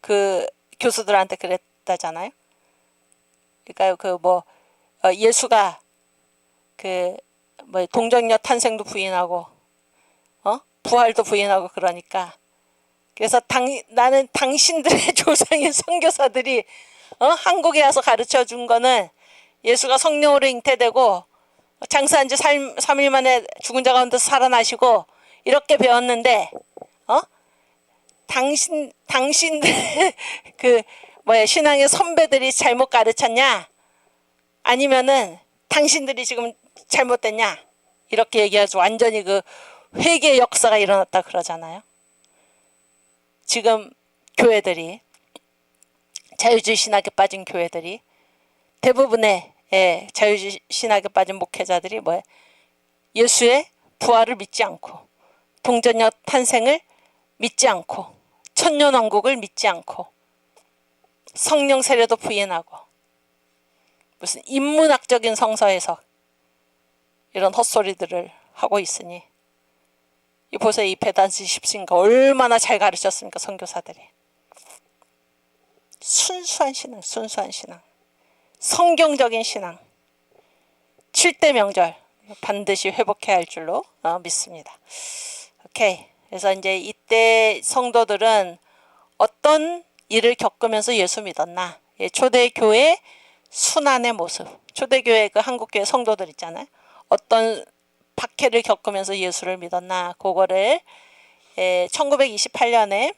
그 교수들한테 그랬다잖아요. 그러니까 그 뭐 예수가 그 뭐 동정녀 탄생도 부인하고 부활도 부인하고 그러니까, 그래서 나는 당신들의 조상인 선교사들이 한국에 와서 가르쳐 준 거는 예수가 성령으로 잉태되고 장사한 지 3일 만에 죽은 자 가운데 살아나시고 이렇게 배웠는데, 당신들 그 신앙의 선배들이 잘못 가르쳤냐? 아니면은 당신들이 지금 잘못됐냐? 이렇게 얘기하죠. 완전히 그 회개 역사가 일어났다 그러잖아요. 지금 교회들이, 자유주의 신학에 빠진 교회들이 대부분의 자유주의 신학에 빠진 목회자들이 예수의 부활을 믿지 않고 동정녀 탄생을 믿지 않고 천년왕국을 믿지 않고 성령 세례도 부인하고 무슨 인문학적인 성서 해석 이런 헛소리들을 하고 있으니, 이 보세요. 이 베단시 십신가 얼마나 잘 가르쳤습니까? 선교사들이. 순수한 신앙, 성경적인 신앙, 7대 명절 반드시 회복해야 할 줄로 믿습니다. 오케이. 그래서 이제 이때 성도들은 어떤 일을 겪으면서 예수 믿었나? 초대교회 순환의 모습. 초대교회 그 한국교회 성도들 있잖아요. 어떤 박해를 겪으면서 예수를 믿었나? 그거를 1928년에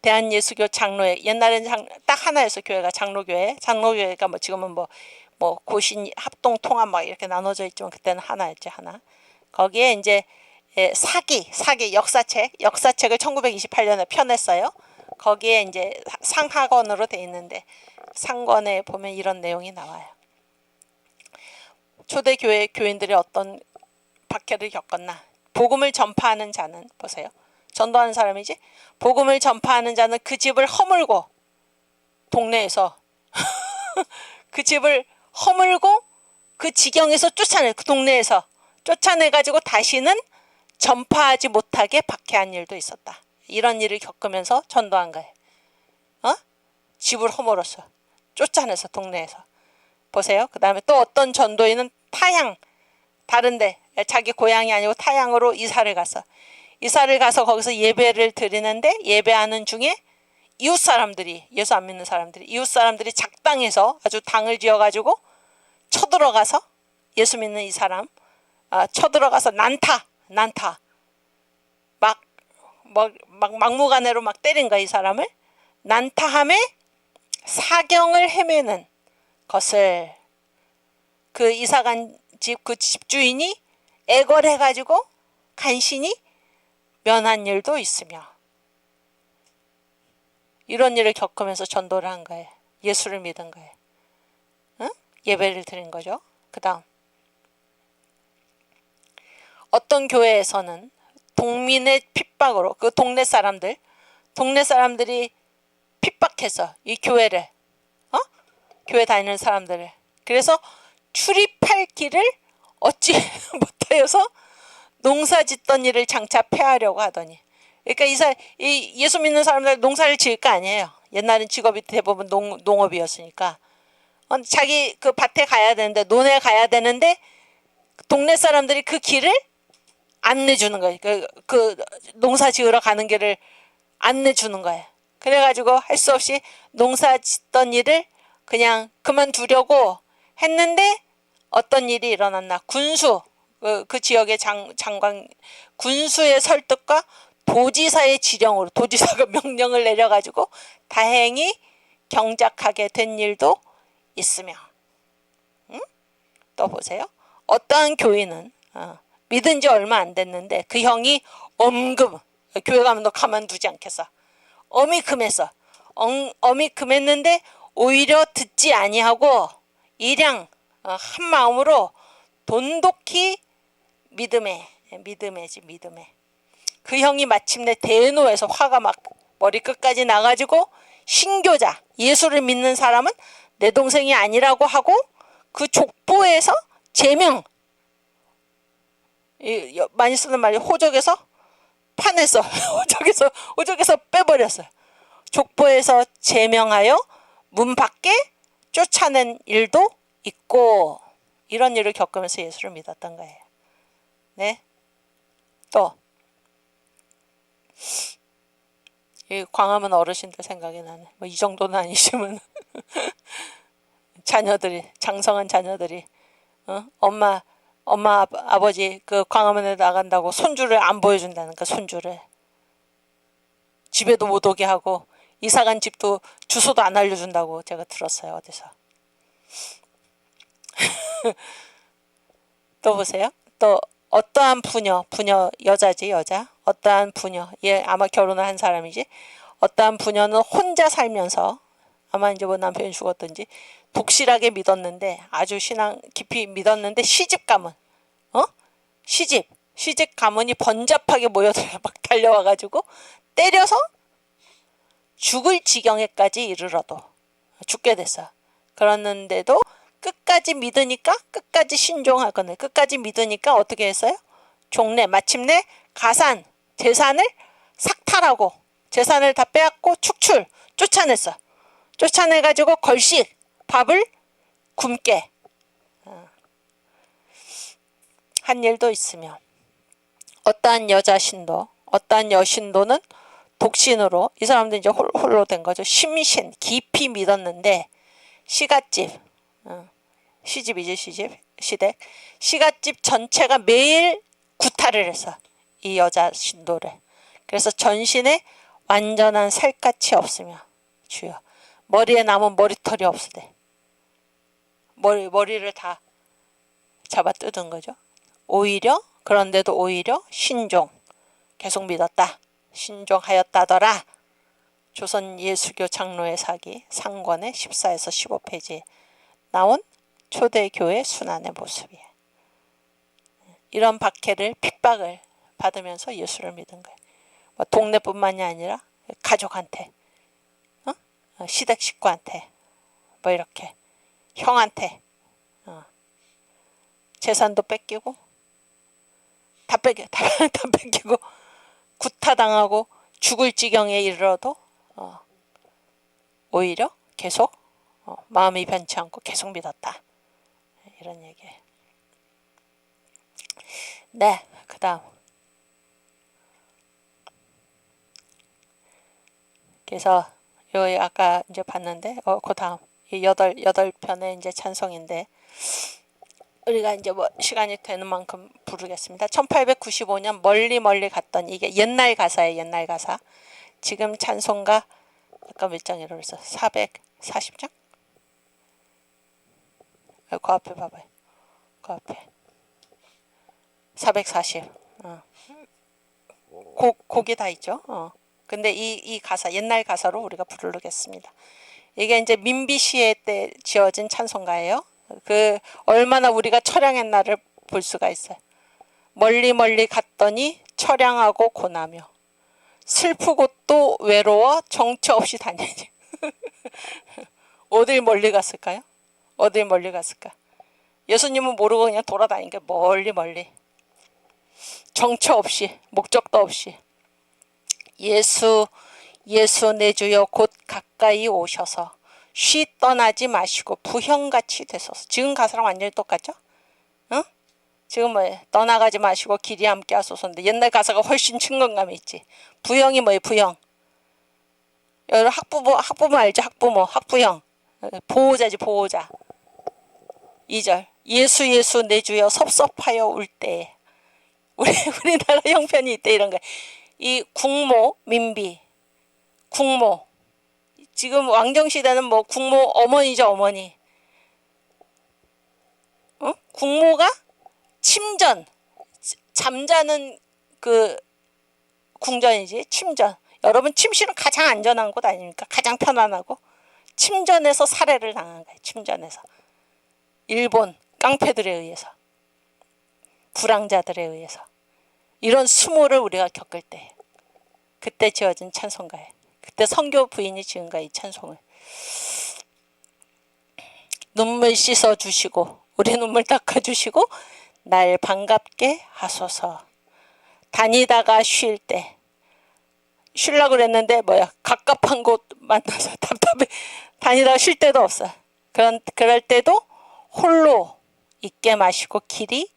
대한예수교 장로회, 옛날에는 딱 하나였어. 교회가 장로교회가 뭐 지금은 뭐 고신 합동 통합 막 이렇게 나눠져 있지만 그때는 하나였지, 하나. 거기에 이제 사기 역사책을 1928년에 펴냈어요. 거기에 이제 상하권으로 돼 있는데 상권에 보면 이런 내용이 나와요. 초대교회 교인들이 어떤 박해를 겪었나? 복음을 전파하는 자는, 보세요. 전도하는 사람이지. 복음을 전파하는 자는 그 집을 허물고 동네에서 그 집을 허물고 그 지경에서 그 동네에서 쫓아내가지고 다시는 전파하지 못하게 박해한 일도 있었다. 이런 일을 겪으면서 전도한 거예요. 집을 허물었어. 쫓아내서 동네에서. 보세요. 그 다음에 또 어떤 전도인은 다른데 자기 고향이 아니고 타향으로 이사를 가서 거기서 예배를 드리는데, 예배하는 중에 이웃 사람들이, 예수 안 믿는 사람들이, 이웃 사람들이 작당해서 아주 당을 지어가지고 쳐들어가서 예수 믿는 이 사람 쳐들어가서 난타 막무가내로 막 때린 거야. 이 사람을 난타함에 사경을 헤매는 것을 그 이사간 집 그 집주인이 애걸해가지고 간신히 면한 일도 있으며, 이런 일을 겪으면서 전도를 한 거예요. 예수를 믿은 거예요. 예배를 드린 거죠. 그 다음, 어떤 교회에서는 동민의 핍박으로 그 동네 사람들이 핍박해서 이 교회를 교회 다니는 사람들을, 그래서 출입할 길을 얻지 못하여서 농사 짓던 일을 장차 폐하려고 하더니, 그러니까 이 예수 믿는 사람들 농사를 지을 거 아니에요. 옛날엔 직업이 대부분 농업이었으니까 자기 그 밭에 가야 되는데, 논에 가야 되는데 동네 사람들이 그 길을 안 내주는 거예요. 그 농사 지으러 가는 길을 안 내주는 거예요. 그래가지고 할 수 없이 농사 짓던 일을 그냥 그만두려고 했는데 어떤 일이 일어났나. 군수, 그 지역의 장관, 군수의 설득과 도지사의 지령으로, 도지사가 명령을 내려가지고 다행히 경작하게 된 일도 있으며, 또 보세요. 어떠한 교인은 믿은 지 얼마 안 됐는데 그 형이 엄금, 교회 가면 너 가만두지 않겠어. 엄이 금했어. 엄이 금했는데 오히려 듣지 아니하고 일양 한 마음으로 돈독히 믿음에 그 형이 마침내 대노해서 화가 막 머리 끝까지 나가지고 신교자, 예수를 믿는 사람은 내 동생이 아니라고 하고 그 족보에서 제명, 많이 쓰는 말이 호적에서 파냈어. 호적에서 빼버렸어요. 족보에서 제명하여 문 밖에 쫓아낸 일도 있고, 이런 일을 겪으면서 예수를 믿었던 거예요. 네. 또 이 광화문 어르신들 생각이 나네. 뭐 이 정도는 아니지만 자녀들이, 장성한 자녀들이 엄마 아버지 그 광화문에 나간다고 손주를 안 보여준다는 거. 손주를 집에도 못 오게 하고 이사간 집도 주소도 안 알려준다고 제가 들었어요, 어디서. 또 보세요. 또 어떠한 부녀 여자지, 여자. 어떠한 부녀, 얘 아마 결혼을 한 사람이지. 어떠한 부녀는 혼자 살면서, 아마 이제 뭐 남편이 죽었든지 독실하게 믿었는데, 아주 신앙 깊이 믿었는데, 시집 가문, 시집 가문이 번잡하게 모여들어 막 달려와가지고 때려서 죽을 지경에까지 이르러도 죽게 됐어. 그랬는데도 끝까지 믿으니까, 끝까지 신종하거든. 끝까지 믿으니까 어떻게 했어요? 종래, 마침내 가산, 재산을 삭탈하고 재산을 다 빼앗고 쫓아냈어. 쫓아내가지고 걸식, 밥을 굶게 한 일도 있으며, 어떠한 여신도는 독신으로, 이 사람들 이제 홀로 된 거죠. 심신, 깊이 믿었는데 시갓집, 시집이지, 시댁. 시갓집 전체가 매일 구타를 했어, 이 여자 신도를. 그래서 전신에 완전한 살갗이 없으며, 주여, 머리에 남은 머리털이 없으되, 머리를 다 잡아 뜯은 거죠. 그런데도 오히려 신종, 계속 믿었다. 신종하였다더라. 조선 예수교 장로의 사기 상권의 14에서 15페이지에 나온 초대교회 순환의 모습이에요. 이런 박해를, 핍박을 받으면서 예수를 믿은 거예요. 뭐 동네뿐만이 아니라 가족한테, 시댁 식구한테, 뭐 이렇게 형한테 재산도 뺏기고 다 뺏기고 구타당하고 죽을 지경에 이르러도 오히려 계속 마음이 변치 않고 계속 믿었다. 이런 얘기예요. 네, 그 다음. 그래서 여기 아까 이제 봤는데, 그 다음 이 여덟 편의 이제 찬송인데, 우리가 이제 뭐 시간이 되는 만큼 부르겠습니다. 1895년 멀리 갔던, 이게 옛날 가사예요, 옛날 가사. 지금 찬송가 아까 몇 장이라고 그랬어? 440장? 그 앞에 봐봐요. 그 앞에 440. 곡이 다 있죠. 근데 이 가사, 옛날 가사로 우리가 부르겠습니다. 이게 이제 민비 시대 때 지어진 찬송가예요. 그 얼마나 우리가 처량했나를 볼 수가 있어요. 멀리 갔더니 처량하고 고나며 슬프고 또 외로워 정처 없이 다니지. 어딜 멀리 갔을까요? 어딜 멀리 갔을까? 예수님은 모르고 그냥 돌아다니니까 멀리 정처 없이, 목적도 없이. 예수 내 주여 곧 가까이 오셔서 쉬 떠나지 마시고 부형같이 되소서. 지금 가사랑 완전히 똑같죠? 지금 뭐예요? 떠나가지 마시고 길이 함께 하소서인데 옛날 가사가 훨씬 친근감이 있지. 부형이 뭐예요? 부형. 여러분 학부모 알죠? 학부형. 보호자지, 보호자. 2절. 예수 예수 내 주여 섭섭하여 울 때에. 우리나라 형편이 있대, 이런 거. 이 국모, 민비. 국모. 지금 왕정시대는 뭐 국모 어머니죠, 어머니. 국모가 침전. 잠자는 그 궁전이지, 침전. 여러분, 침실은 가장 안전한 곳 아닙니까? 가장 편안하고. 침전에서 살해를 당한 거예요. 침전에서. 일본 깡패들에 의해서. 불황자들에 의해서. 이런 수모를 우리가 겪을 때, 그때 지어진 찬송가예요. 그때 선교 부인이 지은 거야, 이 찬송을. 눈물 씻어주시고, 우리 눈물 닦아주시고, 날 반갑게 하소서. 다니다가 쉴 때, 쉬려고 그랬는데 갑갑한 곳 만나서 답답해. 다니다가 쉴 때도 없어. 그럴 때도 홀로 있게 마시고 길이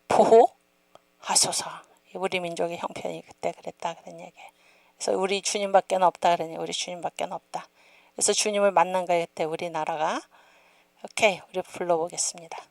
보호하소서. 우리 민족의 형편이 그때 그랬다, 그런 얘기예요. 그래서 우리 주님밖에 없다, 그러니 우리 주님밖에 없다. 그래서 주님을 만난 거예요, 그때 우리나라가. 오케이, 우리 불러보겠습니다.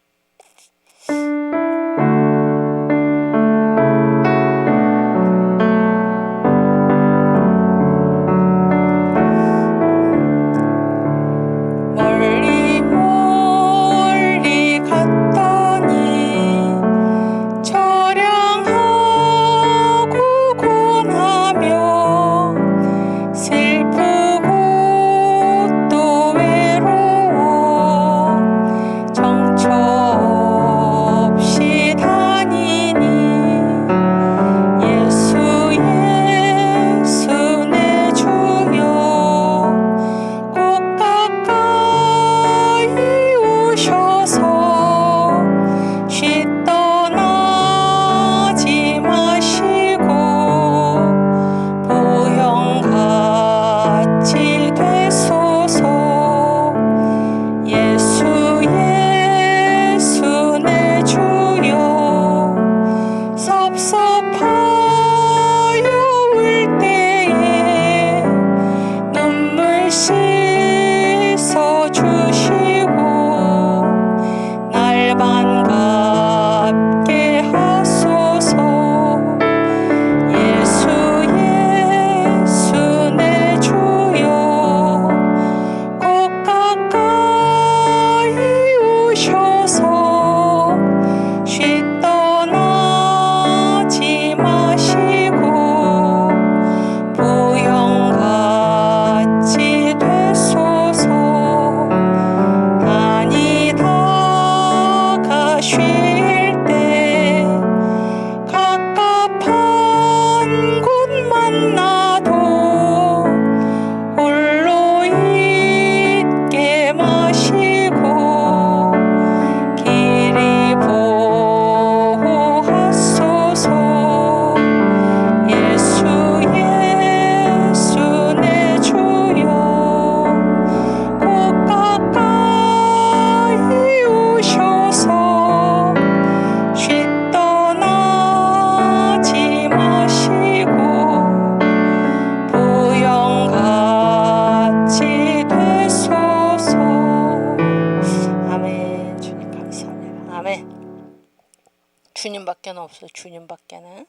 주님밖에는 없어. 주님밖에는.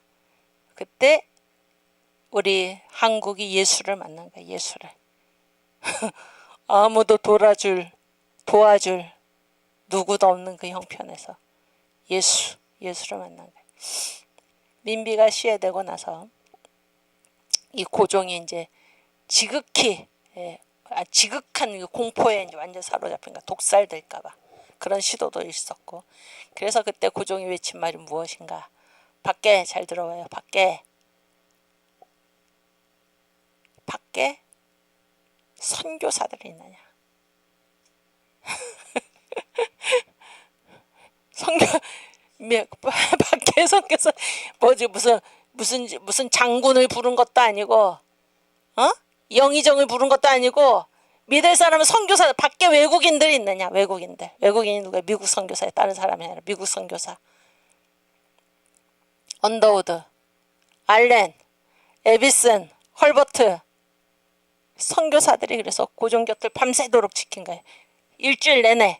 그때 우리 한국이 예수를 만난 거야. 예수를. 아무도 도와줄 누구도 없는 그 형편에서 예수를 만난 거야. 민비가 시해되고 나서 이 고종이 이제 지극한 공포에 이제 완전 사로잡힌 거야. 독살될까봐. 그런 시도도 있었고. 그래서 그때 고종이 외친 말이 무엇인가? 밖에, 잘 들어봐요. 밖에 선교사들이 있느냐? 밖에 선교사 뭐지? 무슨 장군을 부른 것도 아니고, 영의정을 부른 것도 아니고, 믿을 사람은 선교사. 밖에 외국인들이 있느냐? 외국인이 누구야? 미국 선교사에 다른 사람이 아니라 미국 선교사. 언더우드, 알렌, 에비슨, 헐버트, 선교사들이 그래서 고종 곁을 밤새도록 지킨 거예요. 일주일 내내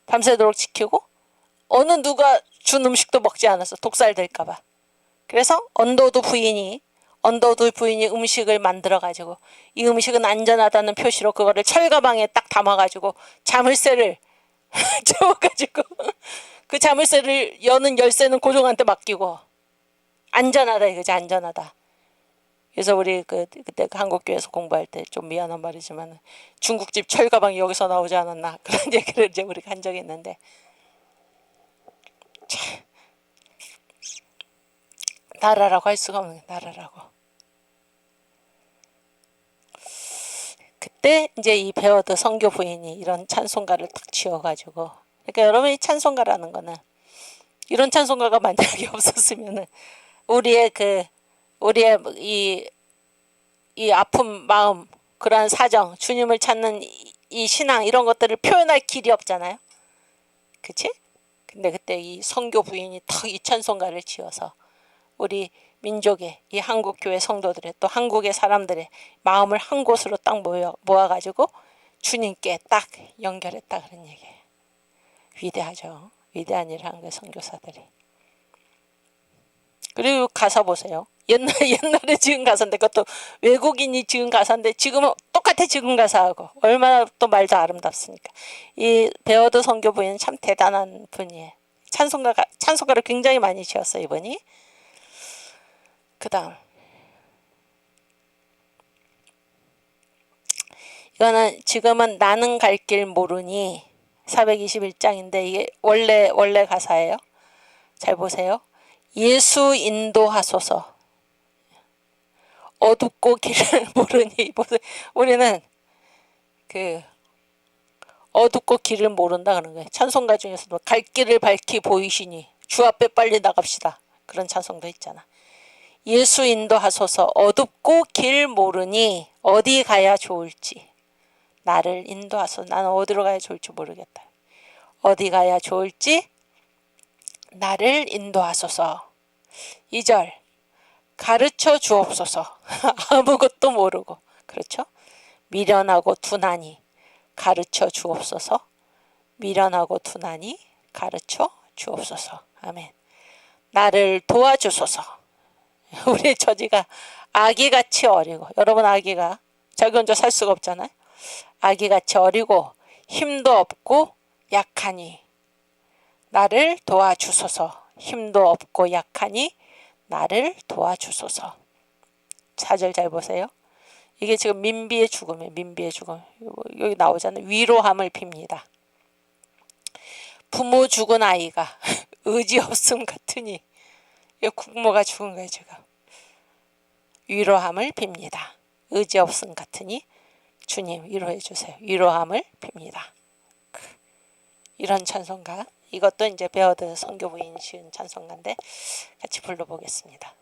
밤새도록 지키고 어느 누가 준 음식도 먹지 않았어. 독살될까 봐. 그래서 언더우드 부인이 음식을 만들어 가지고 이 음식은 안전하다는 표시로 그거를 철가방에 딱 담아 가지고 자물쇠를 채워 가지고 그 자물쇠를 여는 열쇠는 고종한테 맡기고 안전하다 이거지. 안전하다. 그래서 우리 그때 한국교회에서 공부할 때 좀 미안한 말이지만 중국집 철가방이 여기서 나오지 않았나 그런 얘기를 이제 우리가 한 적이 있는데, 참 나라라고 할 수가 없는 나라라고. 그때 이제 이 베어드 선교 부인이 이런 찬송가를 딱 지어가지고, 그러니까 여러분이 찬송가라는 거는 이런 찬송가가 만약에 없었으면은 우리의 이 아픈 마음, 그러한 사정, 주님을 찾는 이 신앙 이런 것들을 표현할 길이 없잖아요. 그치? 근데 그때 이 선교 부인이 탁 이 찬송가를 지어서 우리 민족의 이 한국교회 성도들의 또 한국의 사람들의 마음을 한 곳으로 딱 모아가지고 주님께 딱 연결했다 그런 얘기예요. 위대하죠. 위대한 일을 한 거예요, 선교사들이. 그리고 가사 보세요. 옛날에 지은 가사인데 그것도 외국인이 지은 가사인데 지금은 똑같아. 지금 가사하고 얼마나 또 말도 아름답습니까. 이 베어드 선교 부인은 참 대단한 분이에요. 찬송가를 굉장히 많이 지었어요, 이분이. 그 다음 이거는 지금은 나는 갈 길 모르니 421장인데 이게 원래 가사예요. 잘 보세요. 예수 인도하소서. 어둡고 길을 모르니. 우리는 그 어둡고 길을 모른다 그런 거예요. 찬송가 중에서도 갈 길을 밝히 보이시니 주 앞에 빨리 나갑시다. 그런 찬송도 있잖아. 예수 인도하소서. 어둡고 길 모르니 어디 가야 좋을지 나를 인도하소서. 나는 어디로 가야 좋을지 모르겠다. 어디 가야 좋을지 나를 인도하소서. 2절 가르쳐 주옵소서. 아무것도 모르고, 그렇죠? 미련하고 둔하니 가르쳐 주옵소서. 미련하고 둔하니 가르쳐 주옵소서. 아멘. 나를 도와주소서. 우리의 처지가 아기같이 어리고, 여러분 아기가 자기 혼자 살 수가 없잖아요. 아기같이 어리고 힘도 없고 약하니 나를 도와주소서. 힘도 없고 약하니 나를 도와주소서. 4절 잘 보세요. 이게 지금 민비의 죽음이에요. 민비의 죽음. 여기 나오잖아요. 위로함을 빕니다. 부모 죽은 아이가 의지 없음 같으니 국모가 죽은 거예요. 지금. 위로함을 빕니다. 의지 없음 같으니 주님 위로해 주세요. 위로함을 빕니다. 이런 찬송가. 이것도 이제 베어드 선교 부인 지은 찬송가인데 같이 불러보겠습니다.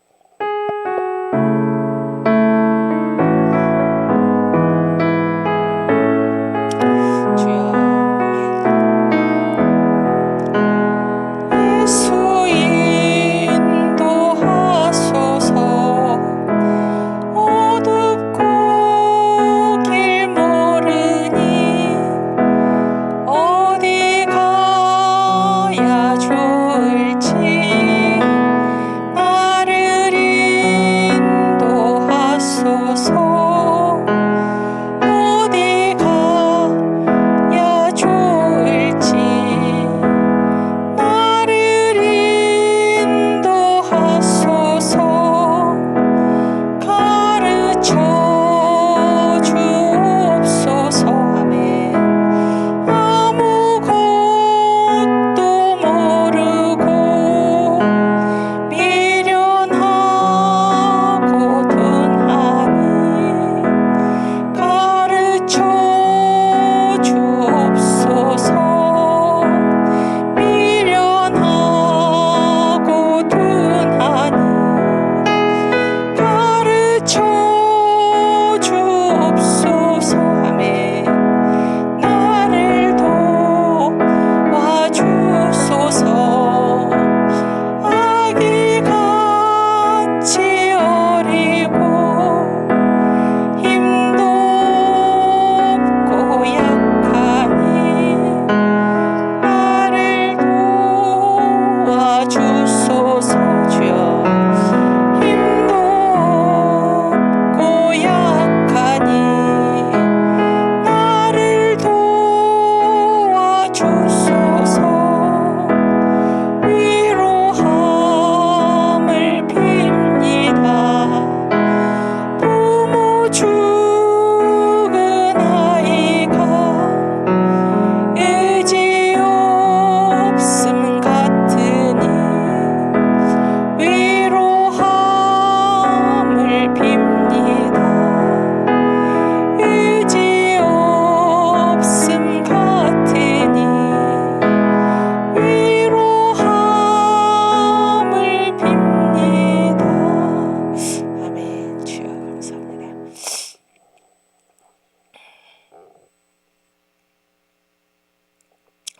나를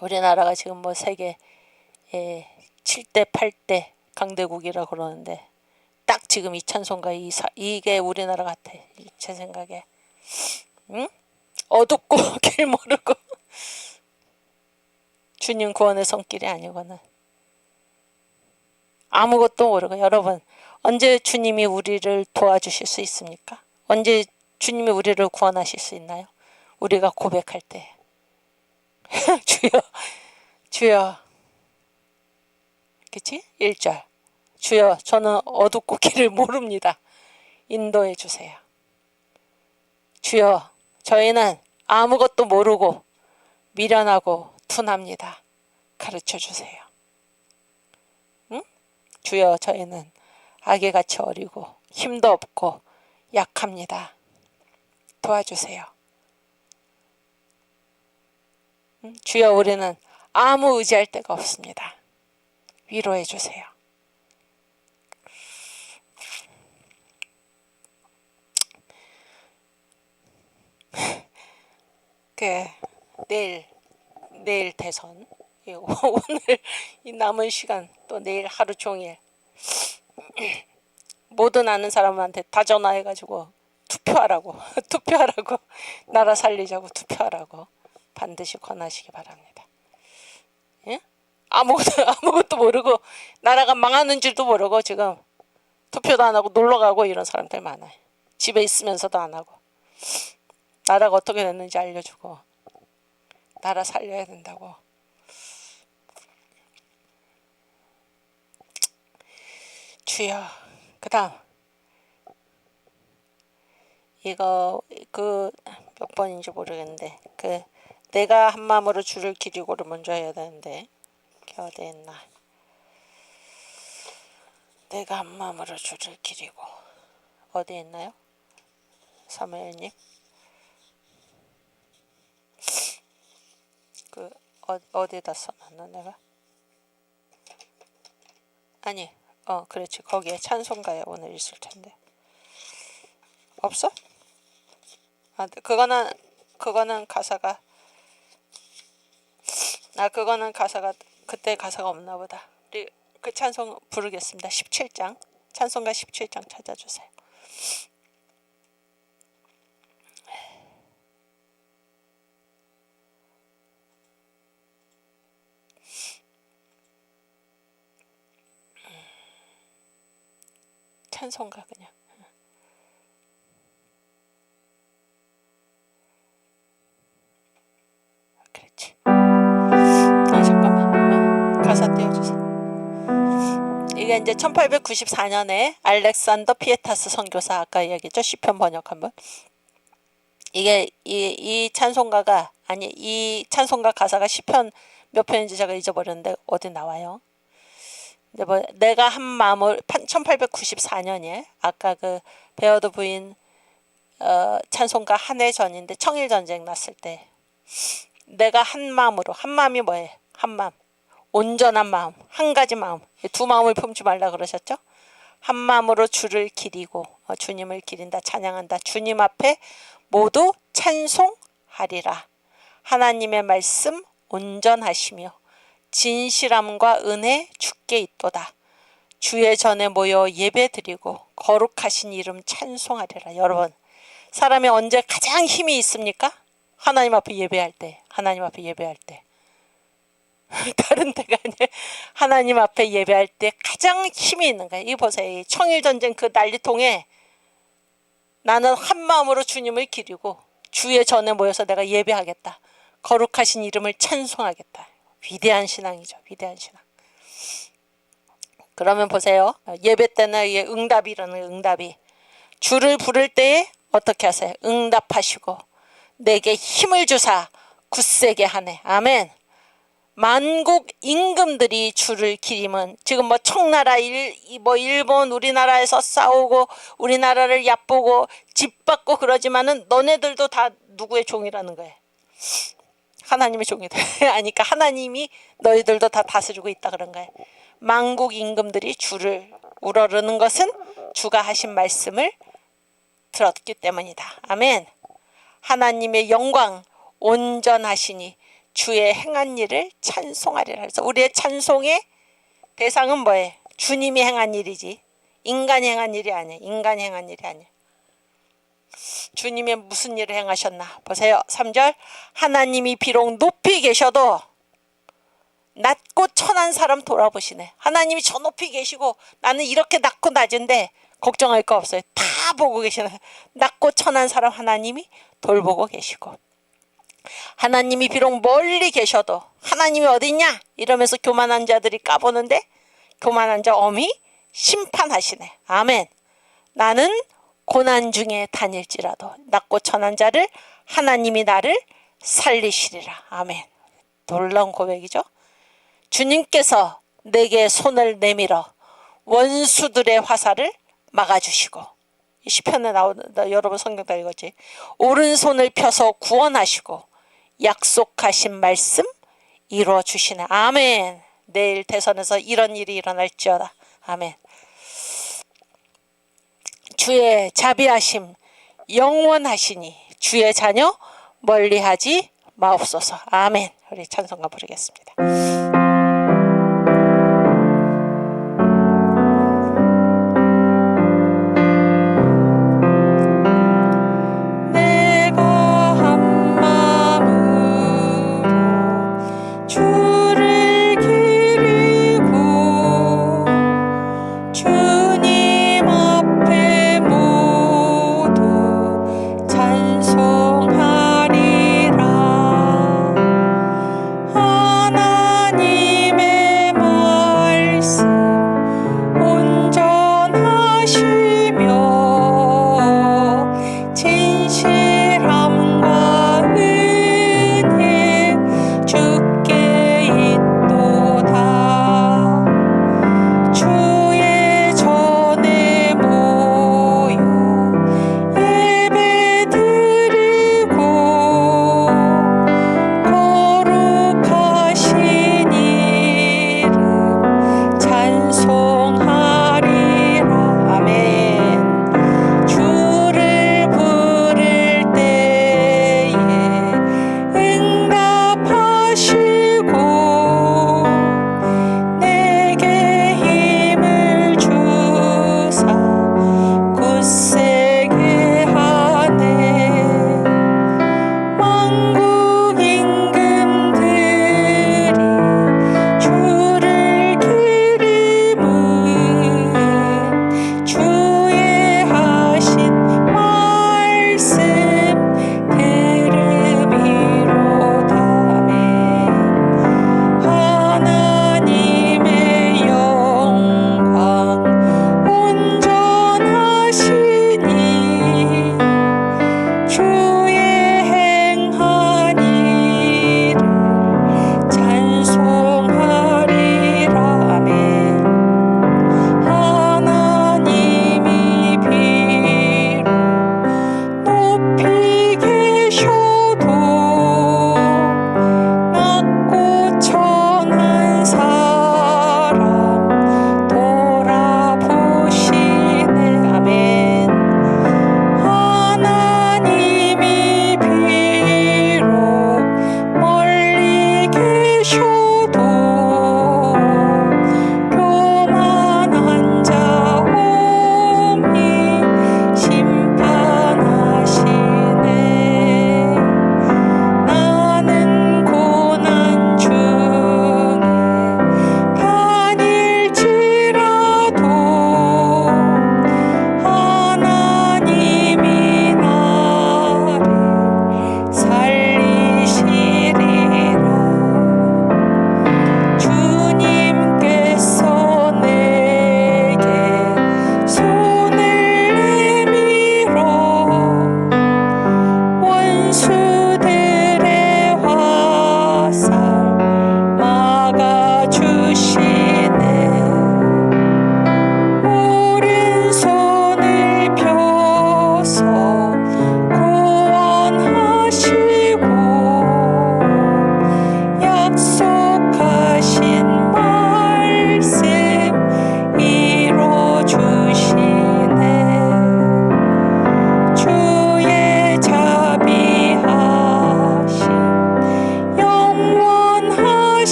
우리나라가 지금 뭐 세계 7대 8대 강대국이라 그러는데 딱 지금 이 찬송가 이게 우리나라 같아 제 생각에. 응? 어둡고 길 모르고 주님 구원의 손길이 아니고는 아무것도 모르고. 여러분 언제 주님이 우리를 도와주실 수 있습니까? 언제 주님이 우리를 구원하실 수 있나요? 우리가 고백할 때 주여 주여, 그치? 1절 주여 저는 어둡고 길을 모릅니다. 인도해 주세요. 주여 저희는 아무것도 모르고 미련하고 둔합니다. 가르쳐 주세요. 응? 주여 저희는 아기같이 어리고 힘도 없고 약합니다. 도와주세요. 응? 주여 우리는 아무 의지할 데가 없습니다. 위로해 주세요. 내일 대선 오늘 이 남은 시간 또 내일 하루 종일 모든 아는 사람한테 다 전화해가지고 투표하라고 투표하라고 나라 살리자고 투표하라고 반드시 권하시기 바랍니다. 예? 아무것도 모르고 나라가 망하는 줄도 모르고 지금 투표도 안 하고 놀러가고 이런 사람들 많아요. 집에 있으면서도 안 하고. 나라가 어떻게 됐는지 알려주고 나라 살려야 된다고. 주여. 그 다음 이거 몇 번인지 모르겠는데 내가 한 마음으로 주를 기리고를 먼저 해야 되는데 그게 어디에 있나. 내가 한 마음으로 주를 기리고 어디에 있나요? 사무엘님 어디에다 써놨나 내가? 아니 그렇지 거기에 찬송가에 오늘 있을 텐데 없어? 그거는 가사가 그거는 가사가 그때 가사가 없나 보다. 우리 그 찬송 부르겠습니다. 17장 찬송가 17장 찾아주세요. 찬송가 그냥. 그렇지. 잠깐만. 가사 띄워주세요. 이게 이제 1894년에 알렉산더 피에타스 선교사 아까 얘기했죠. 시편 번역한 분. 이게 이 찬송가가 이 찬송가 가사가 시편 몇 편인지 제가 잊어버렸는데 어디 나와요. 근데 내가 한 마음을 1894년에 아까 베어드 부인 찬송가 한 해 전인데 청일전쟁 났을 때 내가 한 마음으로. 한 마음이 뭐예요? 한 마음. 온전한 마음. 한 가지 마음. 두 마음을 품지 말라 그러셨죠? 한 마음으로 주를 기리고 주님을 기린다. 찬양한다. 주님 앞에 모두 찬송하리라. 하나님의 말씀 온전하시며 진실함과 은혜 주께 있도다. 주의 전에 모여 예배드리고 거룩하신 이름 찬송하리라. 여러분 사람이 언제 가장 힘이 있습니까? 하나님 앞에 예배할 때. 하나님 앞에 예배할 때. 다른 데가 아니라 하나님 앞에 예배할 때 가장 힘이 있는 거예요. 이 보세요. 청일전쟁 그 난리통에 나는 한 마음으로 주님을 기리고 주의 전에 모여서 내가 예배하겠다. 거룩하신 이름을 찬송하겠다. 위대한 신앙이죠. 위대한 신앙. 그러면 보세요. 예배 때는 응답이라는 응답이. 주를 부를 때에 어떻게 하세요? 응답하시고 내게 힘을 주사 굳세게 하네. 아멘. 만국 임금들이 주를 기림은 지금 청나라 일본 우리나라에서 싸우고 우리나라를 얕보고 짓밟고 그러지만은 너네들도 다 누구의 종이라는 거예요. 하나님의 종이다. 아니까 하나님이 너희들도 다 다스리고 있다 그런 거예요. 만국 임금들이 주를 우러르는 것은 주가 하신 말씀을 들었기 때문이다. 아멘. 하나님의 영광 온전하시니 주의 행한 일을 찬송하리라. 그래서 우리의 찬송의 대상은 뭐예요? 주님이 행한 일이지 인간이 행한 일이 아니에요. 인간이 행한 일이 아니에요. 주님이 무슨 일을 행하셨나 보세요. 3절 하나님이 비록 높이 계셔도 낮고 천한 사람 돌아보시네. 하나님이 저 높이 계시고 나는 이렇게 낮고 낮은데 걱정할 거 없어요. 다 보고 계시네. 낮고 천한 사람 하나님이 돌보고 계시고, 하나님이 비록 멀리 계셔도 하나님이 어딨냐 이러면서 교만한 자들이 까보는데 교만한 자 엄히 심판하시네. 아멘. 나는 고난 중에 다닐지라도 낮고 천한 자를 하나님이 나를 살리시리라. 아멘. 놀라운 고백이죠. 주님께서 내게 손을 내밀어 원수들의 화살을 막아주시고, 시편에 나오는, 여러분 성경 다 읽었지. 오른손을 펴서 구원하시고 약속하신 말씀 이루어주시네. 아멘. 내일 대선에서 이런 일이 일어날지어다. 아멘. 주의 자비하심 영원하시니 주의 자녀 멀리하지 마옵소서. 아멘. 우리 찬송가 부르겠습니다. 찬송하리라. 하나님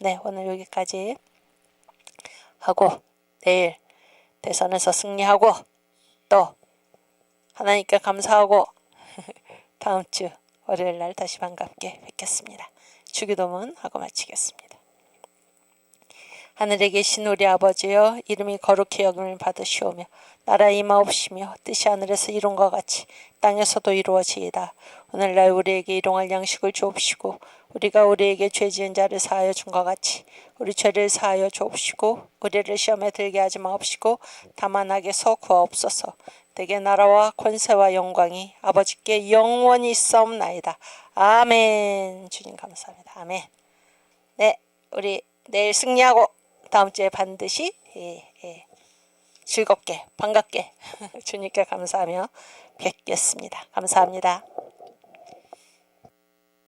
네, 오늘 여기까지 하고 내일 대선에서 승리하고 또 하나님께 감사하고 다음 주 월요일 날 다시 반갑게 뵙겠습니다. 주기도문 하고 마치겠습니다. 하늘에 계신 우리 아버지여, 이름이 거룩히 여김을 받으시오며 나라 임하옵시며 뜻이 하늘에서 이룬 것 같이 땅에서도 이루어지이다. 오늘날 우리에게 일용할 양식을 주옵시고 우리가 우리에게 죄 지은 자를 사하여 준 것 같이 우리 죄를 사하여 주옵시고 우리를 시험에 들게 하지 마옵시고 다만 악에서 구하옵소서. 대개 나라와 권세와 영광이 아버지께 영원히 있사옵나이다. 아멘. 주님 감사합니다. 아멘. 네, 우리 내일 승리하고 다음 주에 반드시 즐겁게 반갑게 주님께 감사하며 뵙겠습니다. 감사합니다.